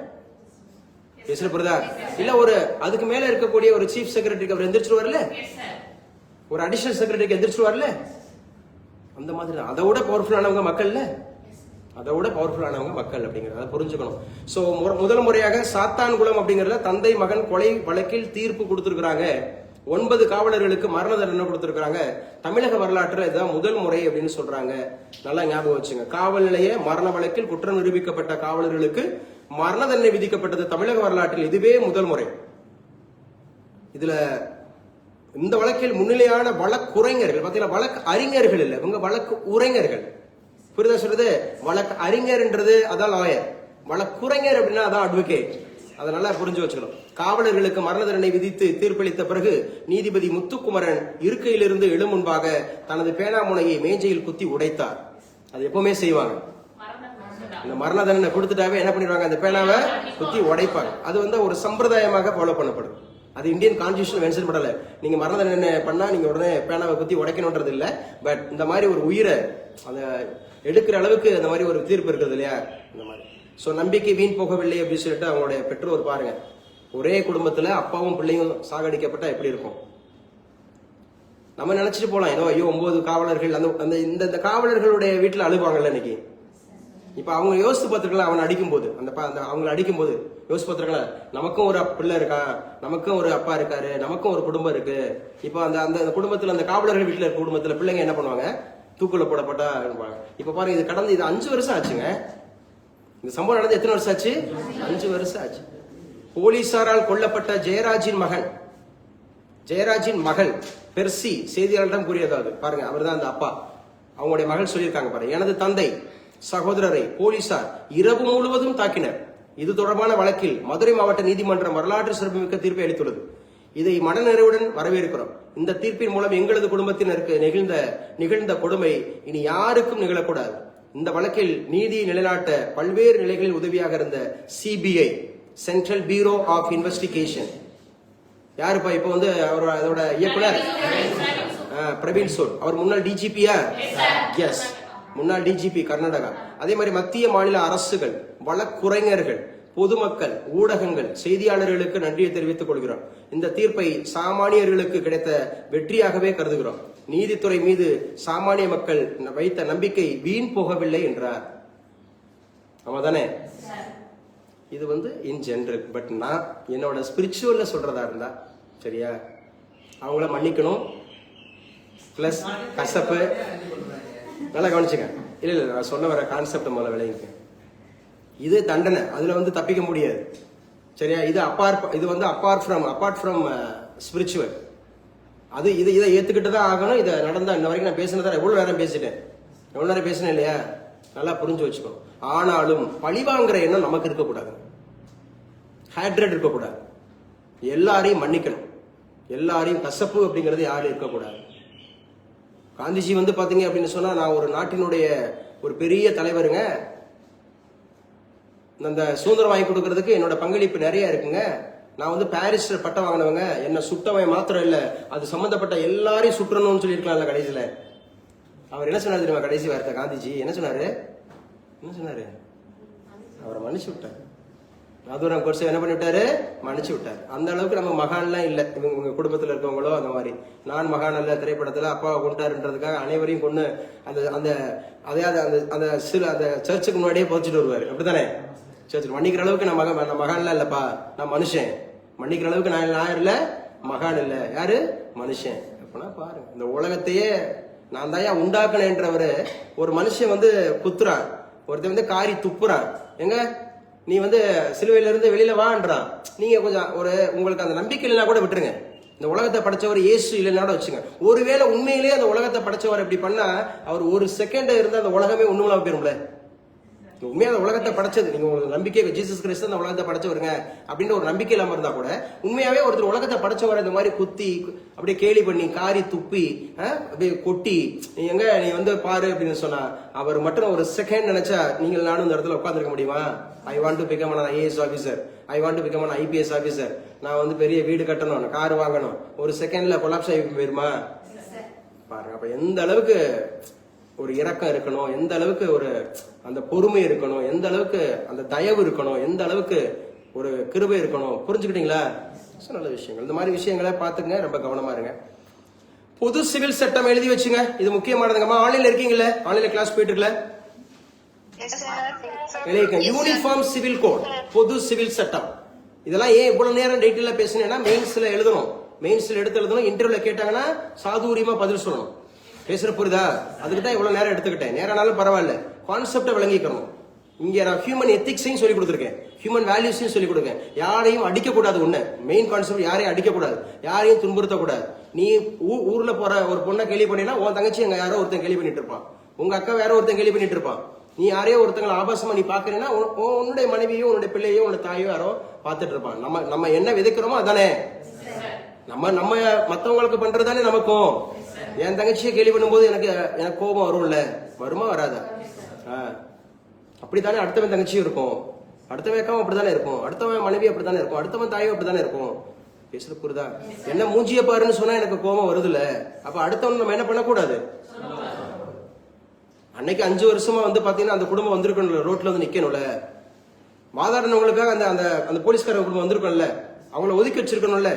பேசுற புரியுதா? இல்ல ஒரு அதுக்கு மேல இருக்கக்கூடிய ஒரு சீஃப் செக்ரட்டரிக்கு அவர் எந்திரிச்சிருவார்ல, ஒரு அடிஷனல் செக்ரட்டரிக்கு எந்திரிச்சிருவார்ல, அந்த மாதிரி தான். அதை விட பவர்ஃபுல்லானவங்க மக்கள்ல, அதை விட பவர்ஃபுல்லானவங்க மக்கள் அப்படிங்கறத புரிஞ்சுக்கணும். சோ முதல் முறையாக சாத்தான்குளம் அப்படிங்கறத தந்தை மகன் கொலை வழக்கில் தீர்ப்பு கொடுத்திருக்கிறாங்க. 9 காவலர்களுக்கு மரண தண்டனை கொடுத்திருக்காங்க. தமிழக வரலாற்றுல இதுதான் முதல் முறை அப்படின்னு சொல்றாங்க. நல்லா ஞாபகம் வச்சுங்க. காவல் நிலைய மரண வழக்கில் குற்றம் நிரூபிக்கப்பட்ட காவலர்களுக்கு மரண தண்டனை விதிக்கப்பட்டது தமிழக வரலாற்றில் இதுவே முதல் முறை. இதுல இந்த வழக்கில் முன்னிலையான வழக்குரைஞர்கள் பாத்தீங்கன்னா, வழக்கு அறிஞர்கள் இல்ல, இவங்க வழக்கு உரைஞர்கள். புரியுதா சொல்றது? வழக்கு அறிஞர்ன்றது அதான் லாயர், வழக்குரைஞர் அப்படின்னா அதான் அட்வொகேட். அதனால புரிஞ்சு வச்சுக்கணும். காவலர்களுக்கு மரண தண்டனை விதித்து தீர்ப்பளித்த பிறகு நீதிபதி முத்துக்குமரன் இருக்கையிலிருந்து எழும் முன்பாக தனது பேனாமுனையை மேஜையில் குத்தி உடைத்தார். அது எப்பவுமே செய்வாங்க. இந்த மரண தண்டனை கொடுத்துட்டாவே என்ன பண்ணிடுவாங்க? அந்த பேனாவை குத்தி உடைப்பாங்க. அது ஒரு சம்பிரதாயமாக ஃபாலோ பண்ணப்படுது. அது இந்தியன் கான்ஸ்டிடியூஷன் மென்ஷன் பண்ணல. நீங்க மரண தண்டனை பண்ணா நீங்க உடனே பேனாவை குத்தி உடைக்கணும்ன்றது இல்ல. பட் இந்த மாதிரி ஒரு உயிரை அதை எடுக்கிற அளவுக்கு அந்த மாதிரி ஒரு தீர்ப்பு இருக்குது இல்லையா? இந்த மாதிரி சோ நம்பிக்கை வீண் போகவில்லை அப்படின்னு சொல்லிட்டு அவங்களுடைய பெற்றோர் பாருங்க, ஒரே குடும்பத்துல அப்பாவும் பிள்ளையும் சாகடிக்கப்பட்டா எப்படி இருக்கும்? நம்ம நினைச்சிட்டு போலாம் ஏதோ ஐயோ 9 காவலர்கள் அந்த இந்த காவலர்களுடைய வீட்டுல அழுவாங்கல்ல இன்னைக்கு. இப்ப அவங்க யோசித்து பார்த்துருக்கலாம், அவனை அடிக்கும் போது அவங்களை அடிக்கும் போது யோசிச்சு பார்த்துருக்கலாம், நமக்கும் ஒரு பிள்ளை இருக்கா, நமக்கும் ஒரு அப்பா இருக்காரு, நமக்கும் ஒரு குடும்பம் இருக்கு. இப்ப அந்த குடும்பத்துல அந்த காவலர்கள் வீட்டுல இருக்க குடும்பத்துல பிள்ளைங்க என்ன பண்ணுவாங்க? தூக்குல போடப்பட்டா இருப்பாங்க. இப்ப பாருங்க, இது கடந்து 5 வருஷம் ஆச்சுங்க. இந்த சம்பவம் நடந்து எத்தனை வருஷம் ஆச்சு? 5 வருஷம் ஆச்சு. போலீசாரால் கொல்லப்பட்ட ஜெயராஜின் மகள் பெர்சி செய்தியாளரிடம் கூறியதாவது பாருங்க, அவர் தான் அந்த அப்பா. அவங்களுடைய மகள் சொல்லியிருக்காங்க பாருங்க, எனது தந்தை சகோதரரை போலீசார் இரவு முழுவதும் தாக்கினர். இது தொடர்பான வழக்கில் மதுரை மாவட்ட நீதிமன்றம் வரலாற்று சிறப்புமிக்க தீர்ப்பை அளித்துள்ளது. இதை மனநிறைவுடன் வரவேற்கிறோம். இந்த தீர்ப்பின் மூலம் எங்களது குடும்பத்தினருக்கு நிகழ்ந்த கொடுமை இனி யாருக்கும் நிகழக்கூடாது. இந்த வழக்கில் நீதியை நிலைநாட்ட பல்வேறு நிலைகளில் உதவியாக இருந்த CBI, central bureau of investigation, யாருப்பா இப்ப அதோட இயக்குனர் பிரவீன் சோட், அவர் முன்னாள் டிஜிபியா? எஸ், முன்னாள் டிஜிபி கர்நாடகா. அதே மாதிரி மத்திய மாநில அரசுகள், வழக்குரைஞர்கள், பொதுமக்கள், ஊடகங்கள், செய்தியாளர்களுக்கு நன்றியை தெரிவித்துக் கொள்கிறோம். இந்த தீர்ப்பை சாமானியர்களுக்கு கிடைத்த வெற்றியாகவே கருதுகிறோம். நீதித்துறை மீது சாமானிய மக்கள் வைத்த நம்பிக்கை வீண் போகவில்லை என்றார். ஆமா தானே? இது வந்து இன் ஜெனரல். பட் நான் என்னோட ஸ்பிரிச்சுவல்ல சொல்றதா இருந்தா சரியா, அவங்கள மன்னிக்கணும். பிளஸ் கசப்பு நல்லா கவனிச்சுங்க. இல்ல நான் சொல்ல வர கான்செப்ட் முதல்ல விளையுங்க. இது தண்டனை, அதுல வந்து தப்பிக்க முடியாது சரியா. இது இது வந்து அப்பார்ட் ஃப்ரம் ஸ்பிரிச்சுவல். அது இதை ஏத்துக்கிட்டு தான் ஆகணும். இதை நடந்தா இன்ன வரைக்கும் நான் பேசினதான் எவ்வளவு நேரம் பேசினேன் இல்லையா? நல்லா புரிஞ்சு வச்சுக்கணும். ஆனாலும் பழிவாங்கிற எண்ணம் நமக்கு இருக்கக்கூடாது, ஹேட்ரட் இருக்கக்கூடாது. எல்லாரையும் மன்னிக்கணும், எல்லாரையும் கசப்பு அப்படிங்கிறது யாரும் இருக்கக்கூடாது. காந்திஜி வந்து பாத்தீங்க அப்படின்னு சொன்னா, நான் ஒரு நாட்டினுடைய ஒரு பெரிய தலைவருங்க, அந்த சுதந்திரம் வாங்கி கொடுக்கறதுக்கு என்னோட பங்களிப்பு நிறைய இருக்குங்க. நான் வந்து பாரிஸ் பட்டம் வாங்கினவங்க, என்ன சுட்டவன் மாத்திரம் இல்ல, அது சம்பந்தப்பட்ட எல்லாரையும் சுற்றணும்னு சொல்லியிருக்கலாம்ல. கடைசியில அவர் என்ன சொன்னாரு தெரியுமா? கடைசி வார்த்தை காந்திஜி என்ன சொன்னாரு? அவரை மன்னிச்சு விட்டார். அதுவும் கோட்சே என்ன பண்ணி விட்டாரு? மன்னிச்சு விட்டார். அந்த அளவுக்கு நம்ம மகான்லாம் இல்ல. இவங்க குடும்பத்துல இருக்கவங்களோ அந்த மாதிரி. நான் மகான் அல்ல திரைப்படத்துல அப்பாவை கொண்டாருன்றதுக்காக அனைவரையும் கொண்டு அந்த அந்த அதையாவது அந்த அந்த சர்ச்சுக்கு முன்னாடியே புதைச்சிட்டு வருவாரு. அப்படித்தானே? சர்ச்சு மன்னிக்கிற அளவுக்கு நான் மகான்லாம் இல்லப்பா, நான் மனுஷன். மன்னிக்கிற அளவுக்கு நான் இல்ல, மகான் இல்ல. யாரு? மனுஷன். அப்படின்னா பாருங்க, இந்த உலகத்தையே நான் தாயா உண்டாக்குனேன்றவரு ஒரு மனுஷன் வந்து குத்துறான், ஒருத்தன் வந்து காரி துப்புறான். எங்க நீ வந்து சிலுவையில இருந்து வெளியில வான்றான். நீங்க கொஞ்சம் உங்களுக்கு அந்த நம்பிக்கை இல்லைன்னா கூட விட்டுருங்க. இந்த உலகத்தை படைச்சவர் இயேசு இல்லைன்னா கூட வச்சுங்க. ஒருவேளை உண்மையிலேயே அந்த உலகத்தை படைச்சவர் இப்படி பண்ணா, அவர் ஒரு செகண்ட் இருந்தா அந்த உலகமே ஒண்ணுமில்லாம போயிரும்ல. உண்மையா அந்த உலகத்தை படைச்சது, நீங்க உங்களுக்கு நம்பிக்கை ஜீசஸ் கிறிஸ்து அந்த உலகத்தை படைச்சவருங்க அப்படின்னு ஒரு நம்பிக்கை இல்லாம இருந்தா கூட, உண்மையாவே ஒருத்தர் உலகத்தை படைச்சவரை இந்த மாதிரி குத்தி அப்படியே கேலி பண்ணி காரி துப்பி அப்படியே கொட்டி எங்க நீ வந்து பாரு அப்படின்னு சொன்னா, அவர் மட்டும் ஒரு செகண்ட் நினைச்சா நீங்கள் நானும் இந்த இடத்துல உட்காந்துருக்க முடியுமா? I want to become an IAS officer, I want to become an IPS officer, நான் வந்து பெரிய வீடு கட்டணும், கார் வாங்கணும், ஒரு செகண்ட்ல கொலாப்ஸ் ஆகி போயிருமா? பாருங்க. அப்ப எந்த அளவுக்கு ஒரு இரக்கம் இருக்கணும், எந்த அளவுக்கு ஒரு அந்த பொறுமை இருக்கணும், எந்த அளவுக்கு அந்த தயவு இருக்கணும், எந்த அளவுக்கு ஒரு கிருபை இருக்கணும். புரிஞ்சுக்கிட்டீங்களா? நல்ல விஷயங்கள். இந்த மாதிரி விஷயங்களை பாத்துங்க, ரொம்ப கவனமா இருங்க. பொது சிவில் சட்டம் எழுதி வச்சுங்க, இது முக்கியமானதுங்கம்மா. ஆன்லைன்ல இருக்கீங்கல்ல, ஆன்லைன்ல கிளாஸ் போயிட்டு இருக்கல, யூனிஃபார்ம் சிவில் கோட், பொது சிவில் சட்டம். இதெல்லாம் ஏன் இவ்வளவு நேரம் டீட்டெயிலா பேசுனேன்னா, மெயின்ஸ்ல எழுதணும், மெயின்ஸ்ல எடுத்து எழுதணும். இன்டர்வியூல கேட்டாங்கன்னா சாதுரியமா பதில் சொல்லணும். பேசுற புரியுதா? அதுக்கு தான் இவ்வளவு நேரம் எடுத்துக்கிட்டேன். நேரம்னாலும் பரவாயில்ல, கான்செப்டை விளங்கிக்கணும். இங்க நான் ஹியூமன் எத்திக்ஸையும் சொல்லி கொடுத்துருக்கேன், ஹியூமன் வேல்யூஸையும் சொல்லி கொடுக்கேன். யாரையும் அடிக்க கூடாது. ஒண்ணு மெயின் கான்செப்ட், யாரையும் அடிக்க கூடாது, யாரையும் துன்புறுத்த கூடாது. நீ ஊர்ல போற ஒரு பொண்ணை கேள்வி பண்ணினா, உன் தங்கச்சி அங்க யாரோ ஒருத்தன் கேள்வி பண்ணிட்டு இருப்பான், உங்க அக்கா வேற ஒருத்தன் கேள்வி பண்ணிட்டு இருப்பான். நீ யாரையோ ஒருத்தங்களை ஆபாசமா நீ பாக்குறேன்னா, உன்னுடைய மனைவியோ உன்னுடைய பிள்ளையோ உன்னுடைய தாயோ யாரோ பாத்துட்டு இருப்பான். நம்ம என்ன விதைக்கிறோமோ அதானே நம்ம மத்தவங்களுக்கு பண்றதானே நமக்கும். என் தங்கச்சியை கேள்வி பண்ணும்போது எனக்கு கோபம் வரும்ல, வருமா வராதா? அப்படித்தானே அடுத்தவன் தங்கச்சியும் இருக்கும், அடுத்தவன் அக்காவும் அப்படித்தானே இருக்கும், அடுத்தவன் மனைவி அப்படித்தானே இருக்கும், அடுத்தவன் தாயும் அப்படித்தானே இருக்கும். பேசுறது புரியுதா? என்ன மூஞ்சிய பாருன்னு சொன்னா எனக்கு கோபம் வருதுல்ல, அப்ப அடுத்தவன் நம்ம என்ன பண்ணக்கூடாது. அன்னைக்கு 5 வருஷமா வந்து பாத்தீங்கன்னா அந்த குடும்பம் வந்திருக்கணும்ல, ரோட்ல வந்து நிக்கணும்ல, வாதாடினவங்களுக்காக அந்த போலீஸ்கார குடும்பம் வந்திருக்கணும்ல, அவங்கள ஒதுக்கி வச்சிருக்கணும்ல.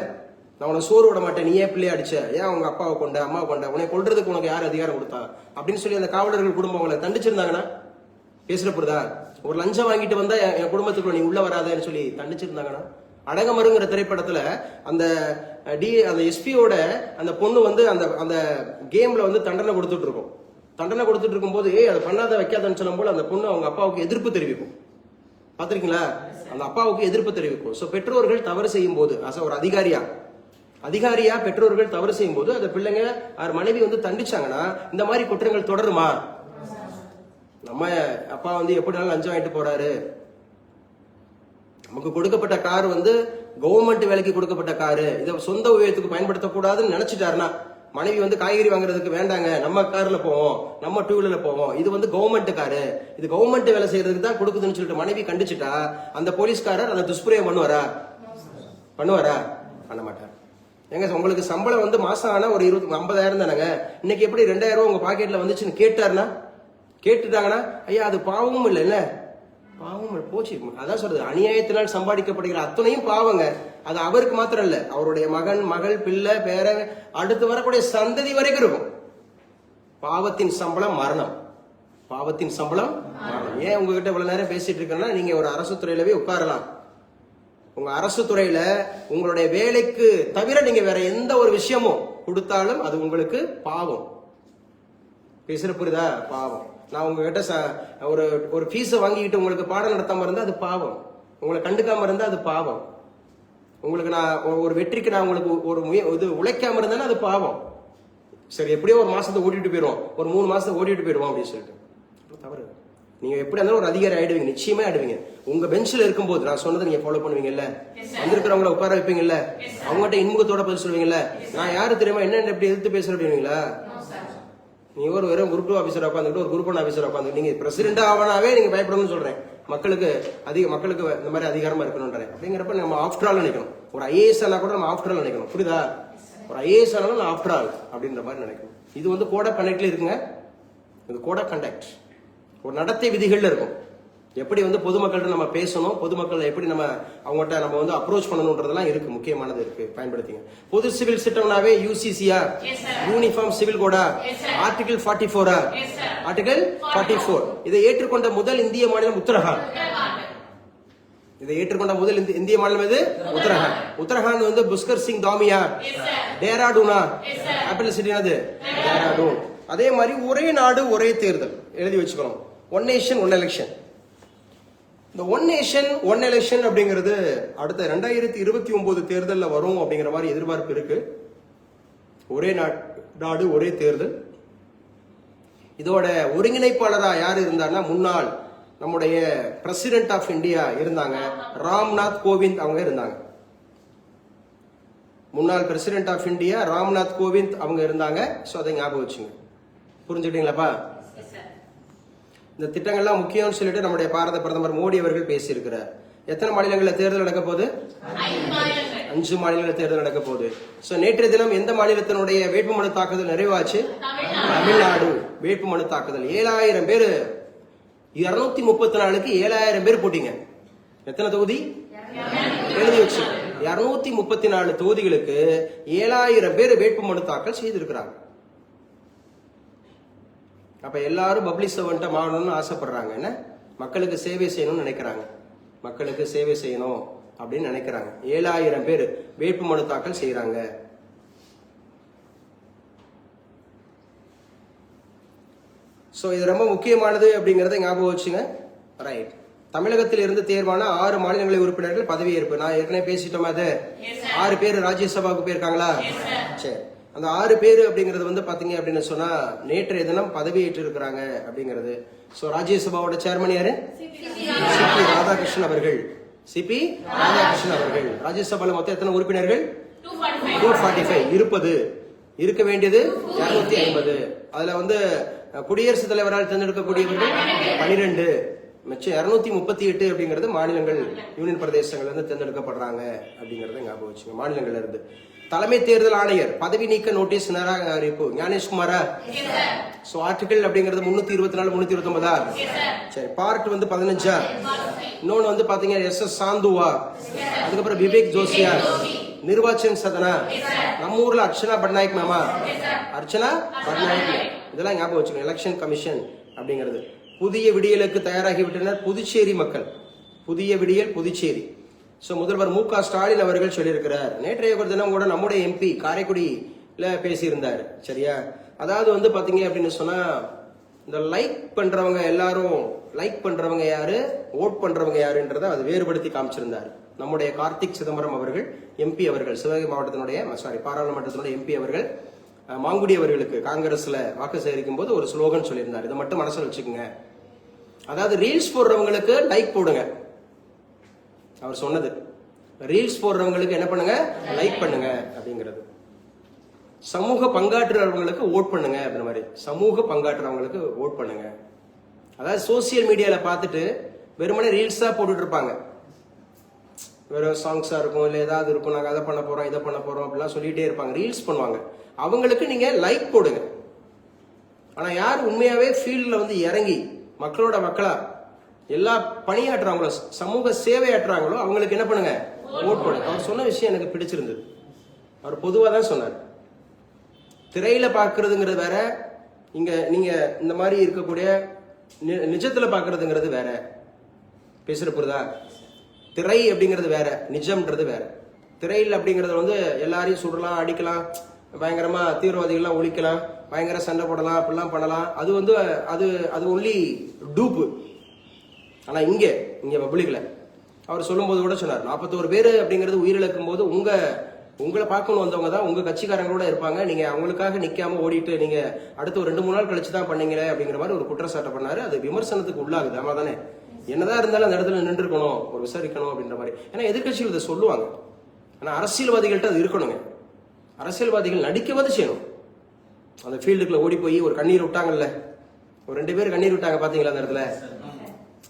நான் உனக்கு சோறு விட மாட்டேன், நீ ஏன் பிள்ளைய அடிச்ச, ஏன் அவங்க அப்பாவை கொண்ட அம்மாவை கொண்ட, உன்னை கொல்றதுக்கு உனக்கு யார் அதிகாரம் கொடுத்தா அப்படின்னு சொல்லி அந்த காவலர்கள் குடும்பம் அவங்களை தண்டிச்சிருந்தாங்கன்னா, பேசுற புரியுதா? ஒரு லஞ்சம் வாங்கிட்டு வந்தா என் குடும்பத்துக்குள்ள நீ உள்ள வராதன்னு சொல்லி தண்டிச்சிருந்தாங்கன்னா. அடங்கமருங்கிற திரைப்படத்துல அந்த எஸ்பியோட அந்த பொண்ணு வந்து அந்த கேம்ல வந்து தண்டனை கொடுத்துட்டு இருக்கும். தண்டனை கொடுத்துட்டு இருக்கும் போது அதை பண்ணாத வைக்காதன்னு சொல்லும் போது அந்த பொண்ணு அவங்க அப்பாவுக்கு எதிர்ப்பு தெரிவிக்கும். பாத்திருக்கீங்களா? அந்த அப்பாவுக்கு எதிர்ப்பு தெரிவிக்கும். சோ பெற்றோர்கள் தவறு செய்யும் போது, ஒரு அதிகாரியா பெற்றோர்கள் தவறு செய்யும் போது அந்த பிள்ளைங்க மனைவி வந்து தண்டிச்சாங்கன்னா இந்த மாதிரி குற்றங்கள் தொடருமா? நம்ம அப்பா வந்து எப்படினாலும் லஞ்சம் வாங்கிட்டு போறாரு, நமக்கு கொடுக்கப்பட்ட கார் வந்து கவர்மெண்ட் வேலைக்கு கொடுக்கப்பட்ட காரு, இதை சொந்த உபயோகத்துக்கு பயன்படுத்தக்கூடாதுன்னு நினைச்சிட்டாருன்னா, மனைவி வந்து காய்கறி வாங்குறதுக்கு வேண்டாங்க நம்ம கார்ல போவோம், நம்ம 2 வீலர்ல போவோம், இது வந்து கவர்மெண்ட் காரு, இது கவர்மெண்ட் வேலை செய்யறதுக்கு தான் கொடுக்குதுன்னு சொல்லிட்டு மனைவி கண்டிச்சுட்டா அந்த போலீஸ்காரர் அந்த துஷ்பிரயோகம் பண்ணுவாரா? பண்ண மாட்டார். எங்க உங்களுக்கு சம்பளம் வந்து மாசம் ஆனா ஒரு 50,000 தானங்க, இன்னைக்கு எப்படி 2,000 ரூபாய் உங்க பாக்கெட்ல வந்துச்சுன்னு கேட்டுட்டாங்கன்னா, ஐயா அது பாவமும் இல்ல, பாவம் போச்சு. அதான் சொல்றது, அநியாயத்தினால் சம்பாதிக்கப்படுகிற அத்தனையும் பாவங்க. அது அவருக்கு மாத்திரம் இல்ல, அவருடைய மகன், மகள், பிள்ளை, பேர, அடுத்து வரக்கூடிய சந்ததி வரைக்கும் இருக்கும். பாவத்தின் சம்பளம் மரணம். பாவத்தின் சம்பளம் மரணம். ஏன் உங்ககிட்ட இவ்வளவு நேரம் பேசிட்டு இருக்கேன்னா, நீங்க ஒரு அரசு துறையில போய் உட்காரலாம். உங்க அரசு துறையில உங்களுடைய வேலைக்கு தவிர நீங்க வேற எந்த ஒரு விஷயமும் கொடுத்தாலும் அது உங்களுக்கு பாவம். பேசுற புரியுதா? பாவம். நான் உங்ககிட்ட ஒரு ஃபீஸை வாங்கிக்கிட்டு உங்களுக்கு பாடம் நடத்தாம இருந்தா அது பாவம். உங்களை கண்டுக்காம இருந்தா அது பாவம். உங்களுக்கு நான் ஒரு வெற்றிக்கு நான் உங்களுக்கு ஒரு இது உழைக்காம இருந்தேன்னா அது பாவம். சரி, எப்படியோ ஒரு மாசத்தை ஓட்டிட்டு போயிடுவோம், ஒரு 3 மாசத்தை ஓட்டிட்டு போயிடுவோம் அப்படின்னு சொல்லிட்டு தவறு. நீங்க எப்படி இருந்தாலும் ஒரு அதிகாரி ஆயிடுவீங்க, நிச்சயமா ஆயிடுவீங்க. உங்க பெஞ்சில் இருக்கும்போது நான் சொன்னதை நீங்க ஃபாலோ பண்ணுவீங்கல்ல, வந்திருக்கிறவங்கள உட்கார வைப்பீங்கல்ல, அவங்ககிட்ட இன்முகத்தோட பதில் சொல்லுவீங்கல்ல. நான் யாரு தெரியுமா, என்ன எப்படி எதிர்த்து பேசுற அப்படிங்களா? நீங்க ஒரு வெறும் குரூப் 2 ஆபீசர் உட்காந்துட்டு ஒரு குரூப் 1 ஆபீசர் உட்காந்து நீங்க பிரசிடென்ட் ஆவனாவே நீங்க பயப்படணும்னு சொல்றேன். மக்களுக்கு இந்த மாதிரி அதிகாரமா இருக்கணும்ன்றேன். அப்படிங்கிறப்ப நம்ம ஆஃப்டர் ஆல் நினைக்கணும். ஒரு ஐஏஎஸ் ஆனா கூட நம்ம ஆஃப்டர் ஆல் நினைக்கணும். புரியுதா? ஒரு ஐஏஎஸ் ஆனாலும் ஆஃப்டர் ஆல் அப்படின்ற மாதிரி நினைக்கணும். இது வந்து கோட் ஆஃப் கண்டக்ட்ல இருக்குங்க. இது கோட் ஆஃப் கண்டக்ட் ஒரு நடத்தை விதிகள்ல இருக்கும். எப்படி வந்து பொதுமக்கள்கிட்ட நம்ம பேசணும், பொதுமக்களை எப்படி அவங்ககிட்ட நம்ம வந்து அப்ரோச் பண்ணணும்ன்றதெல்லாம் இருக்கு, முக்கியமானது இருக்கு, பயன்படுத்திங்க. பொது சிவில் சட்டம்னாவே யூசிசியா, யூனிஃபார்ம் சிவில் கோடா, ஆர்டிகல் 44 ஆர்டிகல் 44. இதை ஏற்றுக்கொண்ட முதல் இந்திய மாநிலம் உத்தரகாண்ட். இதை ஏற்றுக்கொண்ட முதல் இந்திய மாநிலம் எது? உத்தரகாண்ட். உத்தரகாண்ட் வந்து புஷ்கர் சிங் தாமியா, டேராடூனா, கேபிட்டல் சிட்டி என்னது? டேராடூன். அதே மாதிரி ஒரே நாடு ஒரே தேர்தல் எழுதி வச்சுக்கணும். One nation one election. இந்த ஒன் நேஷன் ஒன் எலெக்ஷன் அப்படிங்கிறது அடுத்த 2029 தேர்தலில் வரும் அப்படிங்கிற மாதிரி எதிர்பார்ப்பு இருக்கு. ஒரே நாடு ஒரே தேர்தல். இதோட ஒருங்கிணைப்பாளராக யார் இருந்தார்னா, முன்னாள் நம்முடைய பிரசிடென்ட் ஆஃப் இந்தியா இருந்தாங்க, ராம்நாத் கோவிந்த் அவங்க இருந்தாங்க. முன்னாள் president of India Ramnath Govind அவங்க இருந்தாங்க. ஸோ அதை ஞாபகம் வச்சுங்க. புரிஞ்சுக்கிட்டீங்களாப்பா? இந்த திட்டங்கள்லாம் முக்கியம்னு சொல்லிட்டு நம்முடைய பாரத பிரதமர் மோடி அவர்கள் பேசியிருக்கிறார். எத்தனை மாநிலங்களில் தேர்தல் நடக்க போகுது? 5 மாநிலங்களில் தேர்தல் நடக்க போகுது. ஸோ நேற்றைய தினம் எந்த மாநிலத்தினுடைய வேட்புமனு தாக்குதல் நிறைவாச்சு? தமிழ்நாடு வேட்புமனு தாக்குதல். 7000 பேர், 234க்கு 7000 பேர் போட்டீங்க. எத்தனை தொகுதி எழுதி வச்சு? 234 தொகுதிகளுக்கு 7000 பேர் வேட்புமனு தாக்கல் செய்திருக்கிறாங்க. அப்ப எல்லாரும் பப்ளிக் சர்வெண்டா மாறணும்னு ஆசைப்படுறாங்க. என்ன, மக்களுக்கு சேவை செய்யணும்னு நினைக்கிறாங்க. மக்களுக்கு சேவை செய்யணும் அப்படின்னு நினைக்கிறாங்க. 7000 பேர் வேட்புமனு தாக்கல் செய்யறாங்க. சோ இது ரொம்ப முக்கியமானது அப்படிங்கறத ஞாபகம் வச்சுங்க. ரைட். தமிழகத்தில் இருந்து தேர்வான 6 மாநிலங்களவை உறுப்பினர்கள் பதவியேற்பு. நான் ஏற்கனவே பேசிட்டோம். அது 6 பேர் ராஜ்யசபாவுக்கு போயிருக்காங்களா? சரி. அந்த 6 பேர் அப்படிங்கிறது வந்து பாத்தீங்க அப்படின்னு சொன்னா நேற்றைய தினம் பதவியேற்று இருக்கிறாங்க அப்படிங்கிறது. சோ ராஜ்யசபாவோட சேர்மன் யாரு? சிபி ராதாகிருஷ்ணன் அவர்கள். சிபி ராதாகிருஷ்ணன் அவர்கள். ராஜ்யசபால மொத்தம் எத்தனை உறுப்பினர்கள்? 245 இருக்க வேண்டியது 250. அதுல வந்து குடியரசுத் தலைவரால் தேர்ந்தெடுக்கக்கூடியவர்கள் 12. மிச்சம் 238 அப்படிங்கிறது மாநிலங்கள், யூனியன் பிரதேசங்கள் இருந்து தேர்ந்தெடுக்கப்படுறாங்க அப்படிங்கறத ஞாபகம் வச்சுங்க. மாநிலங்கள்ல இருந்து. தலைமை தேர்தல் ஆணையர் பதவி நீக்க நோட்டீஸ் நிராகரிப்பு. ஞானேஷ்குமாரா? சோ ஆர்டிகல் அப்படிங்கிறது 324 329. சரி. பார்ட் வந்து 15. இன்னொன்னு வந்து பாத்தீங்கன்னா எஸ் சாந்துவா, அதுக்கப்புறம் விவேக் ஜோஷியா, நிர்வாச்சன் சதனா, நம்ம ஊர்ல அர்ச்சனா பட்நாயக் மேமா, அர்ச்சனா பட்நாயக். இதெல்லாம் ஞாபகம் வச்சுக்கோங்க. எலெக்ஷன் கமிஷன் அப்படிங்கிறது. புதிய விடியலுக்கு தயாராகிவிட்டனர் புதுச்சேரி மக்கள். புதிய விடியல் புதுச்சேரி. சோ முதல்வர் மு.க. ஸ்டாலின் அவர்கள் சொல்லியிருக்கிறார். நேற்றைய ஒரு தினம் கூட நம்முடைய எம்பி காரைக்குடியில பேசியிருந்தாரு. சரியா? அதாவது வந்து பாத்தீங்க அப்படின்னு சொன்னா, இந்த லைக் பண்றவங்க எல்லாரும், லைக் பண்றவங்க யாரு, ஓட் பண்றவங்க யாருன்றத அது வேறுபடுத்தி காமிச்சிருந்தாரு. நம்முடைய கார்த்திக் சிதம்பரம் அவர்கள், எம்பி அவர்கள், சிவகங்கை மாவட்டத்தினுடைய பாராளுமன்றத்தினுடைய எம்பி அவர்கள் மாங்குடி அவர்களுக்கு காங்கிரஸ்ல வாக்கு சேகரிக்கும் போது ஒரு ஸ்லோகன் சொல்லியிருந்தார். இதை மட்டும் மனசுல வச்சுக்கோங்க. அதாவது ரீல்ஸ் போடுறவங்களுக்கு லைக் போடுங்க. அவர் சொன்னது, ரீல்ஸ் போடுறவங்களுக்கு என்ன பண்ணுங்க? லைக் பண்ணுங்க அப்படிங்கிறது. சமூக பங்காற்றுறவங்களுக்கு ஓட் பண்ணுங்க அப்படின்ற மாதிரி. சமூக பங்காற்றுறவங்களுக்கு ஓட் பண்ணுங்க. அதாவது சோசியல் மீடியால பார்த்துட்டு வெறுமனே ரீல்ஸா போட்டுட்டு இருப்பாங்க. வெறும் சாங்ஸா இருக்கும், இல்ல ஏதாவது இருக்கும், நாங்க அதை பண்ண போறோம், இதை பண்ண போறோம் அப்படிலாம் சொல்லிட்டே இருப்பாங்க. ரீல்ஸ் பண்ணுவாங்க. அவங்களுக்கு நீங்க லைக் போடுங்க. ஆனா யார் உண்மையாவே ஃபீல்ட்ல வந்து இறங்கி மக்களோட மக்களா எல்லா பணியாற்றுறாங்களோ, சமூக சேவையாற்றுறாங்களோ, அவங்களுக்கு என்ன பண்ணுங்க? ஓட் போடுங்க. அவர் சொன்ன விஷயம் எனக்கு பிடிச்சிருந்தது. அவர் பொதுவா தான் சொன்னார். திரையில பாக்குறதுங்கிறது வேற, நீங்க இந்த மாதிரி இருக்கக்கூடிய நிஜத்துல பாக்குறதுங்கிறது வேற, பேசுற புரியுதா? திரை அப்படிங்கிறது வேற, நிஜம்ன்றது வேற. திரையில் அப்படிங்கறது வந்து எல்லாரையும் சுடலாம், அடிக்கலாம், பயங்கரமா தீவிரவாதிகள்லாம் ஒழிக்கலாம், பயங்கர சண்டை போடலாம், அப்படிலாம் பண்ணலாம். அது வந்து அது ஒன்லி டூப்பு. ஆனா இங்க பப்ளிக்ல அவர் சொல்லும்போது கூட சொன்னார், 41 பேர் அப்படிங்கிறது உயிரிழக்கும் போது உங்களை பார்க்கணும் வந்தவங்க தான் உங்க கட்சிக்காரங்களோட இருப்பாங்க, நீங்க அவங்களுக்காக நிக்காம ஓடிட்டு நீங்க அடுத்து ஒரு 2-3 நாள் கழிச்சு தான் பண்ணீங்களே அப்படிங்கிற மாதிரி ஒரு குற்றச்சாட்டை பண்ணாரு. அது விமர்சனத்துக்கு உள்ளாகுது. ஆமா தானே? என்னதான் இருந்தாலும் அந்த இடத்துல நின்று இருக்கணும், ஒரு விசாரிக்கணும் அப்படின்ற மாதிரி. ஏன்னா எதிர்கட்சிகள் இதை சொல்லுவாங்க. ஆனா அரசியல்வாதிகள்கிட்ட அது இருக்கணுங்க. அரசியல்வாதிகள் நடிக்கவது செய்யணும். அந்த ஃபீல்டுக்குள்ள ஓடி போய் ஒரு கண்ணீர் விட்டாங்கல்ல, ஒரு 2 பேர் கண்ணீர் விட்டாங்க பாத்தீங்களா அந்த இடத்துல,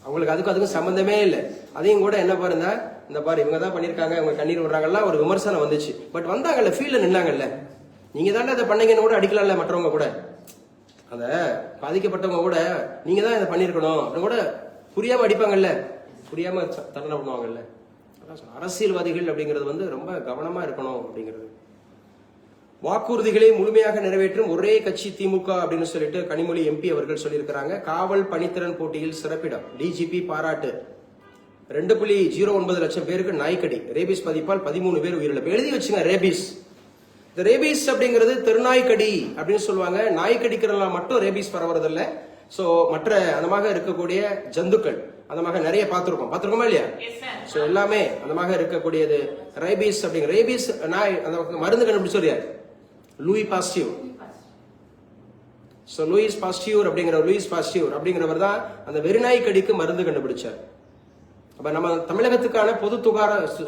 அவங்களுக்கு அதுக்கும் சம்பந்தமே இல்லை. அதையும் கூட என்ன பாருங்க, இந்த பாரு இவங்க தான் பண்ணிருக்காங்க, அவங்க கண்ணீர் விடுறாங்கல்ல, ஒரு விமர்சனம் வந்துச்சு. பட் வந்தாங்கல்ல, ஃபீல்ட்ல நின்னாங்கல்ல, நீங்க தானே அதை பண்ணீங்கன்னு கூட அடிக்கலாம்ல மற்றவங்க கூட, அத பாதிக்கப்பட்டவங்க கூட நீங்க தான் இதை பண்ணிருக்கணும் அப்படின்னு கூட புரியாம அடிப்பாங்கல்ல, புரியாம தண்டனை பண்ணுவாங்கல்ல. அரசியல்வாதிகள் அப்படிங்கிறது வந்து ரொம்ப கவனமா இருக்கணும் அப்படிங்கிறது. வாக்குறுதிகளை முழுமையாக நிறைவேற்றும் ஒரே கட்சி திமுக அப்படின்னு சொல்லிட்டு கனிமொழி எம்பி அவர்கள் சொல்லியிருக்கிறாங்க. காவல் பணித்திறன் போட்டியில் சிறப்பிடம், டிஜிபி பாராட்டு. 2.09 லட்சம் பேருக்கு நாய்க்கடி, ரேபிஸ் பாதிப்பால் 13 பேர் உயிரிழப்பு. எழுதி வச்சுங்க ரேபிஸ். இந்த ரேபிஸ் அப்படிங்கிறது தெருநாய்க்கடி அப்படின்னு சொல்லுவாங்க. நாய்க்கடிக்கிறதுல மட்டும் ரேபிஸ் பரவுறதில்ல. சோ மற்ற அந்தமாக இருக்கக்கூடிய ஜந்துக்கள் அந்தமாக நிறைய பார்த்திருக்கோமா இல்லையா? சோ எல்லாமே அந்தமாக இருக்கக்கூடியது ரேபிஸ் அப்படிங்கிற ரேபிஸ் நாய் அந்த மருந்து கண்டுபிடிச்சு Louis Pasteur. So Louis Pasteur அப்படிங்கிறவர் தான் அந்த வெறிநாய் கடிக்கு மருந்து கண்டுபிடிச்சார். அப்ப நம்ம தமிழகத்துக்கான பொது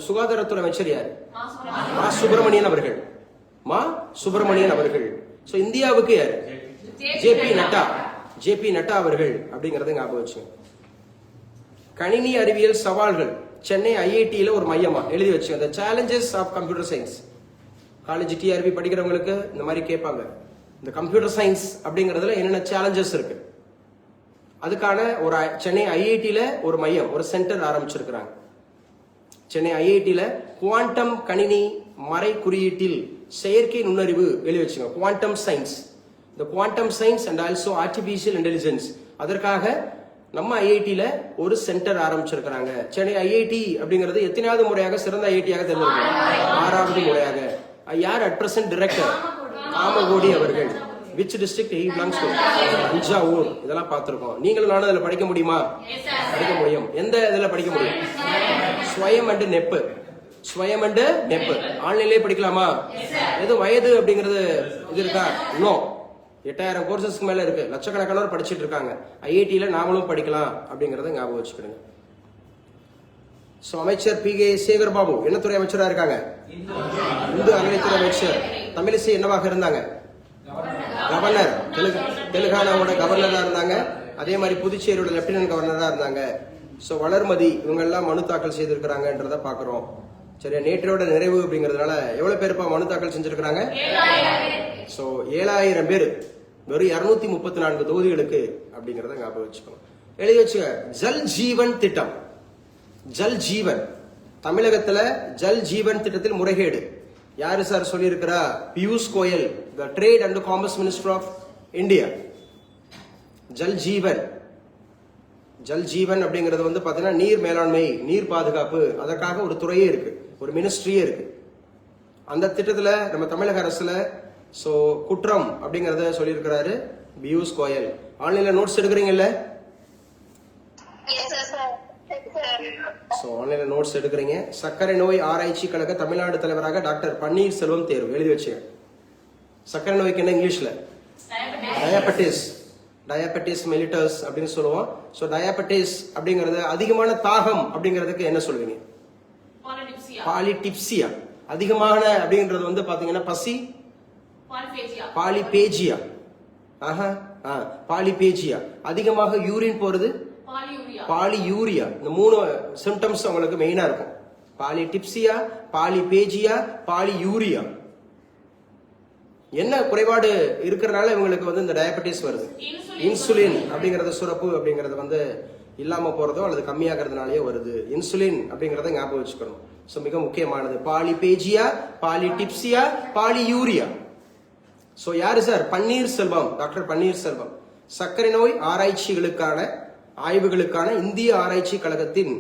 சுகாதாரத்துறை அமைச்சர் யாரு? மா சுப்பிரமணியன் அவர்கள். சோ இந்தியாவுக்கு யாரு? ஜேபி நட்டா அவர்கள் அப்படிங்கறத ஞாபகம் வச்சுங்க. கணினி அறிவியல் சவால்கள், சென்னை ஐஐடியில ஒரு மையமா எழுதி வச்சுங்க. The challenges of computer science. College TRP படிக்கிறவங்களுக்கு இந்த மாதிரி கேட்பாங்க, இந்த கம்ப்யூட்டர் சயின்ஸ் அப்படிங்கறதுல என்னென்ன சேலஞ்சஸ் இருக்கு. அதுக்கான ஒரு சென்னை ஐஐடியில ஒரு மையம், ஒரு சென்டர் ஆரம்பிச்சிருக்கிறாங்க. சென்னை ஐஐடியில குவாண்டம் கணினி மறை குறியீட்டில் செயற்கை நுண்ணறிவு எழுதி வச்சுங்க. குவாண்டம் சயின்ஸ், இந்த quantum science and also artificial intelligence, அதற்காக நம்ம ஐஐடியில ஒரு சென்டர் ஆரம்பிச்சிருக்கிறாங்க. சென்னை ஐஐடி அப்படிங்கிறது எத்தனாவது முறையாக சிறந்த ஐஐடியாக தேர்ந்தெடுக்கிறாங்க? 6வது முறையாக. யார் அட் பிரசன்ட் டைரக்டர்? காமகோடி அவர்கள். Which district he belongs to? Thanjavur. இதெல்லாம் பார்த்திருக்கோம். நீங்களும் நானும் இதுல படிக்க முடியுமா? படிக்க முடியும். எந்த இதுல படிக்க முடியும்? ஸ்வயம் அண்ட் நெப். ஆன்லைன்லயே படிக்கலாமா? எது வயது அப்படிங்கிறது இது இருக்கா? நோ. 8000 கோர்சஸ்க்கு மேல இருக்கு, லட்சக்கணக்கானவர் படிச்சுட்டு இருக்காங்க. ஐஐடியில நாமளும் படிக்கலாம் அப்படிங்கறத ஞாபகம் வச்சுக்கிடுங்க. அமைச்சர் PK சேகர் பாபு என்ன துறை அமைச்சரா இருக்காங்க? இந்து அறநிலைத்துறை அமைச்சர். தமிழிசை என்னவாக இருந்தாங்க? கவர்னர். தெலுங்கானாவோட கவர்னரா இருந்தாங்க. அதே மாதிரி புதுச்சேரியோட லெப்டினன்ட் கவர்னரா இருந்தாங்க. வளர்மதி இவங்க எல்லாம் மனு தாக்கல் செய்திருக்கிறாங்கன்றத பாக்குறோம். சரியா? நேற்றோட நிறைவு அப்படிங்கறதுனால எவ்வளவு பேருப்பா மனு தாக்கல் செஞ்சிருக்கிறாங்க? 7000 பேர், வெறும் 234 தொகுதிகளுக்கு அப்படிங்கறத ஞாபகம் வச்சுக்கணும். எழுதி வச்சுக்க. ஜல் ஜீவன் திட்டம், ஜல் ஜீவன் தமிழகத்துல ஜல் ஜீவன் திட்டத்தில் முறைகேடு. யாரு சார் சொல்லியிருக்கிறா? Piyush Goyal, the trade and commerce minister of India. Jal Jeevan அப்படிங்கிறது வந்து பாத்தீங்கன்னா நீர் மேலாண்மை, நீர் பாதுகாப்பு, அதற்காக ஒரு துறையே இருக்கு, ஒரு மினிஸ்ட்ரியே இருக்கு. அந்த திட்டத்துல நம்ம தமிழக அரசுல குற்றம் அப்படிங்கறத சொல்லியிருக்கிறாரு பியூஷ் கோயல். ஆன்லைன்ல நோட்ஸ் எடுக்கிறீங்கல்ல? ஆன்லைன்ல நோட்ஸ் எடுக்கிறீங்க. சர்க்கரை நோய் ஆராய்ச்சி கழக தமிழ்நாடு தலைவராக டாக்டர் பன்னீர்செல்வம் தேர்வு. எழுதி வச்சுங்க. சர்க்கரை நோய்க்கு என்ன இங்கிலீஷ்ல? டயபெட்டிஸ் மெலிட்டஸ் அப்படின்னு சொல்லுவோம். டயபெட்டிஸ் அப்படிங்கறது அதிகமான தாகம் அப்படிங்கிறதுக்கு என்ன சொல்லுவீங்க? பாலிடிப்சியா. அதிகமான அப்படின்றது வந்து பாத்தீங்கன்னா பசி, பாலிபேஜியா. பாலிபேஜியா. அதிகமாக யூரின் போறது பாலியூரியா. இந்த 3 சிம்டம்ஸ் உங்களுக்கு மெயினா இருக்கும். Polydipsia, polyphagia, polyuria. என்ன குறைபாடு இருக்கிறனால இவங்களுக்கு வந்து இந்த டயபெட்டிஸ் வருது? இன்சுலின் அப்படிங்கறது சுரப்பு அப்படிங்கறது வந்து இல்லாம போறதோ அல்லது கம்மியாகிறதுனாலயே வருது. இன்சுலின் அப்படிங்கறத ஞாபகம் வச்சுக்கணும். மிக முக்கியமானது பாலிபேஜியா, பாலிடிப்சியா, பாலியூரியா. சோ யாரு சார்? பன்னீர்செல்வம், டாக்டர் பன்னீர்செல்வம். சர்க்கரை நோய் ஆராய்ச்சிகளுக்கான ஆய்வுகளுக்கான இந்திய ஆராய்ச்சி கழகத்தின்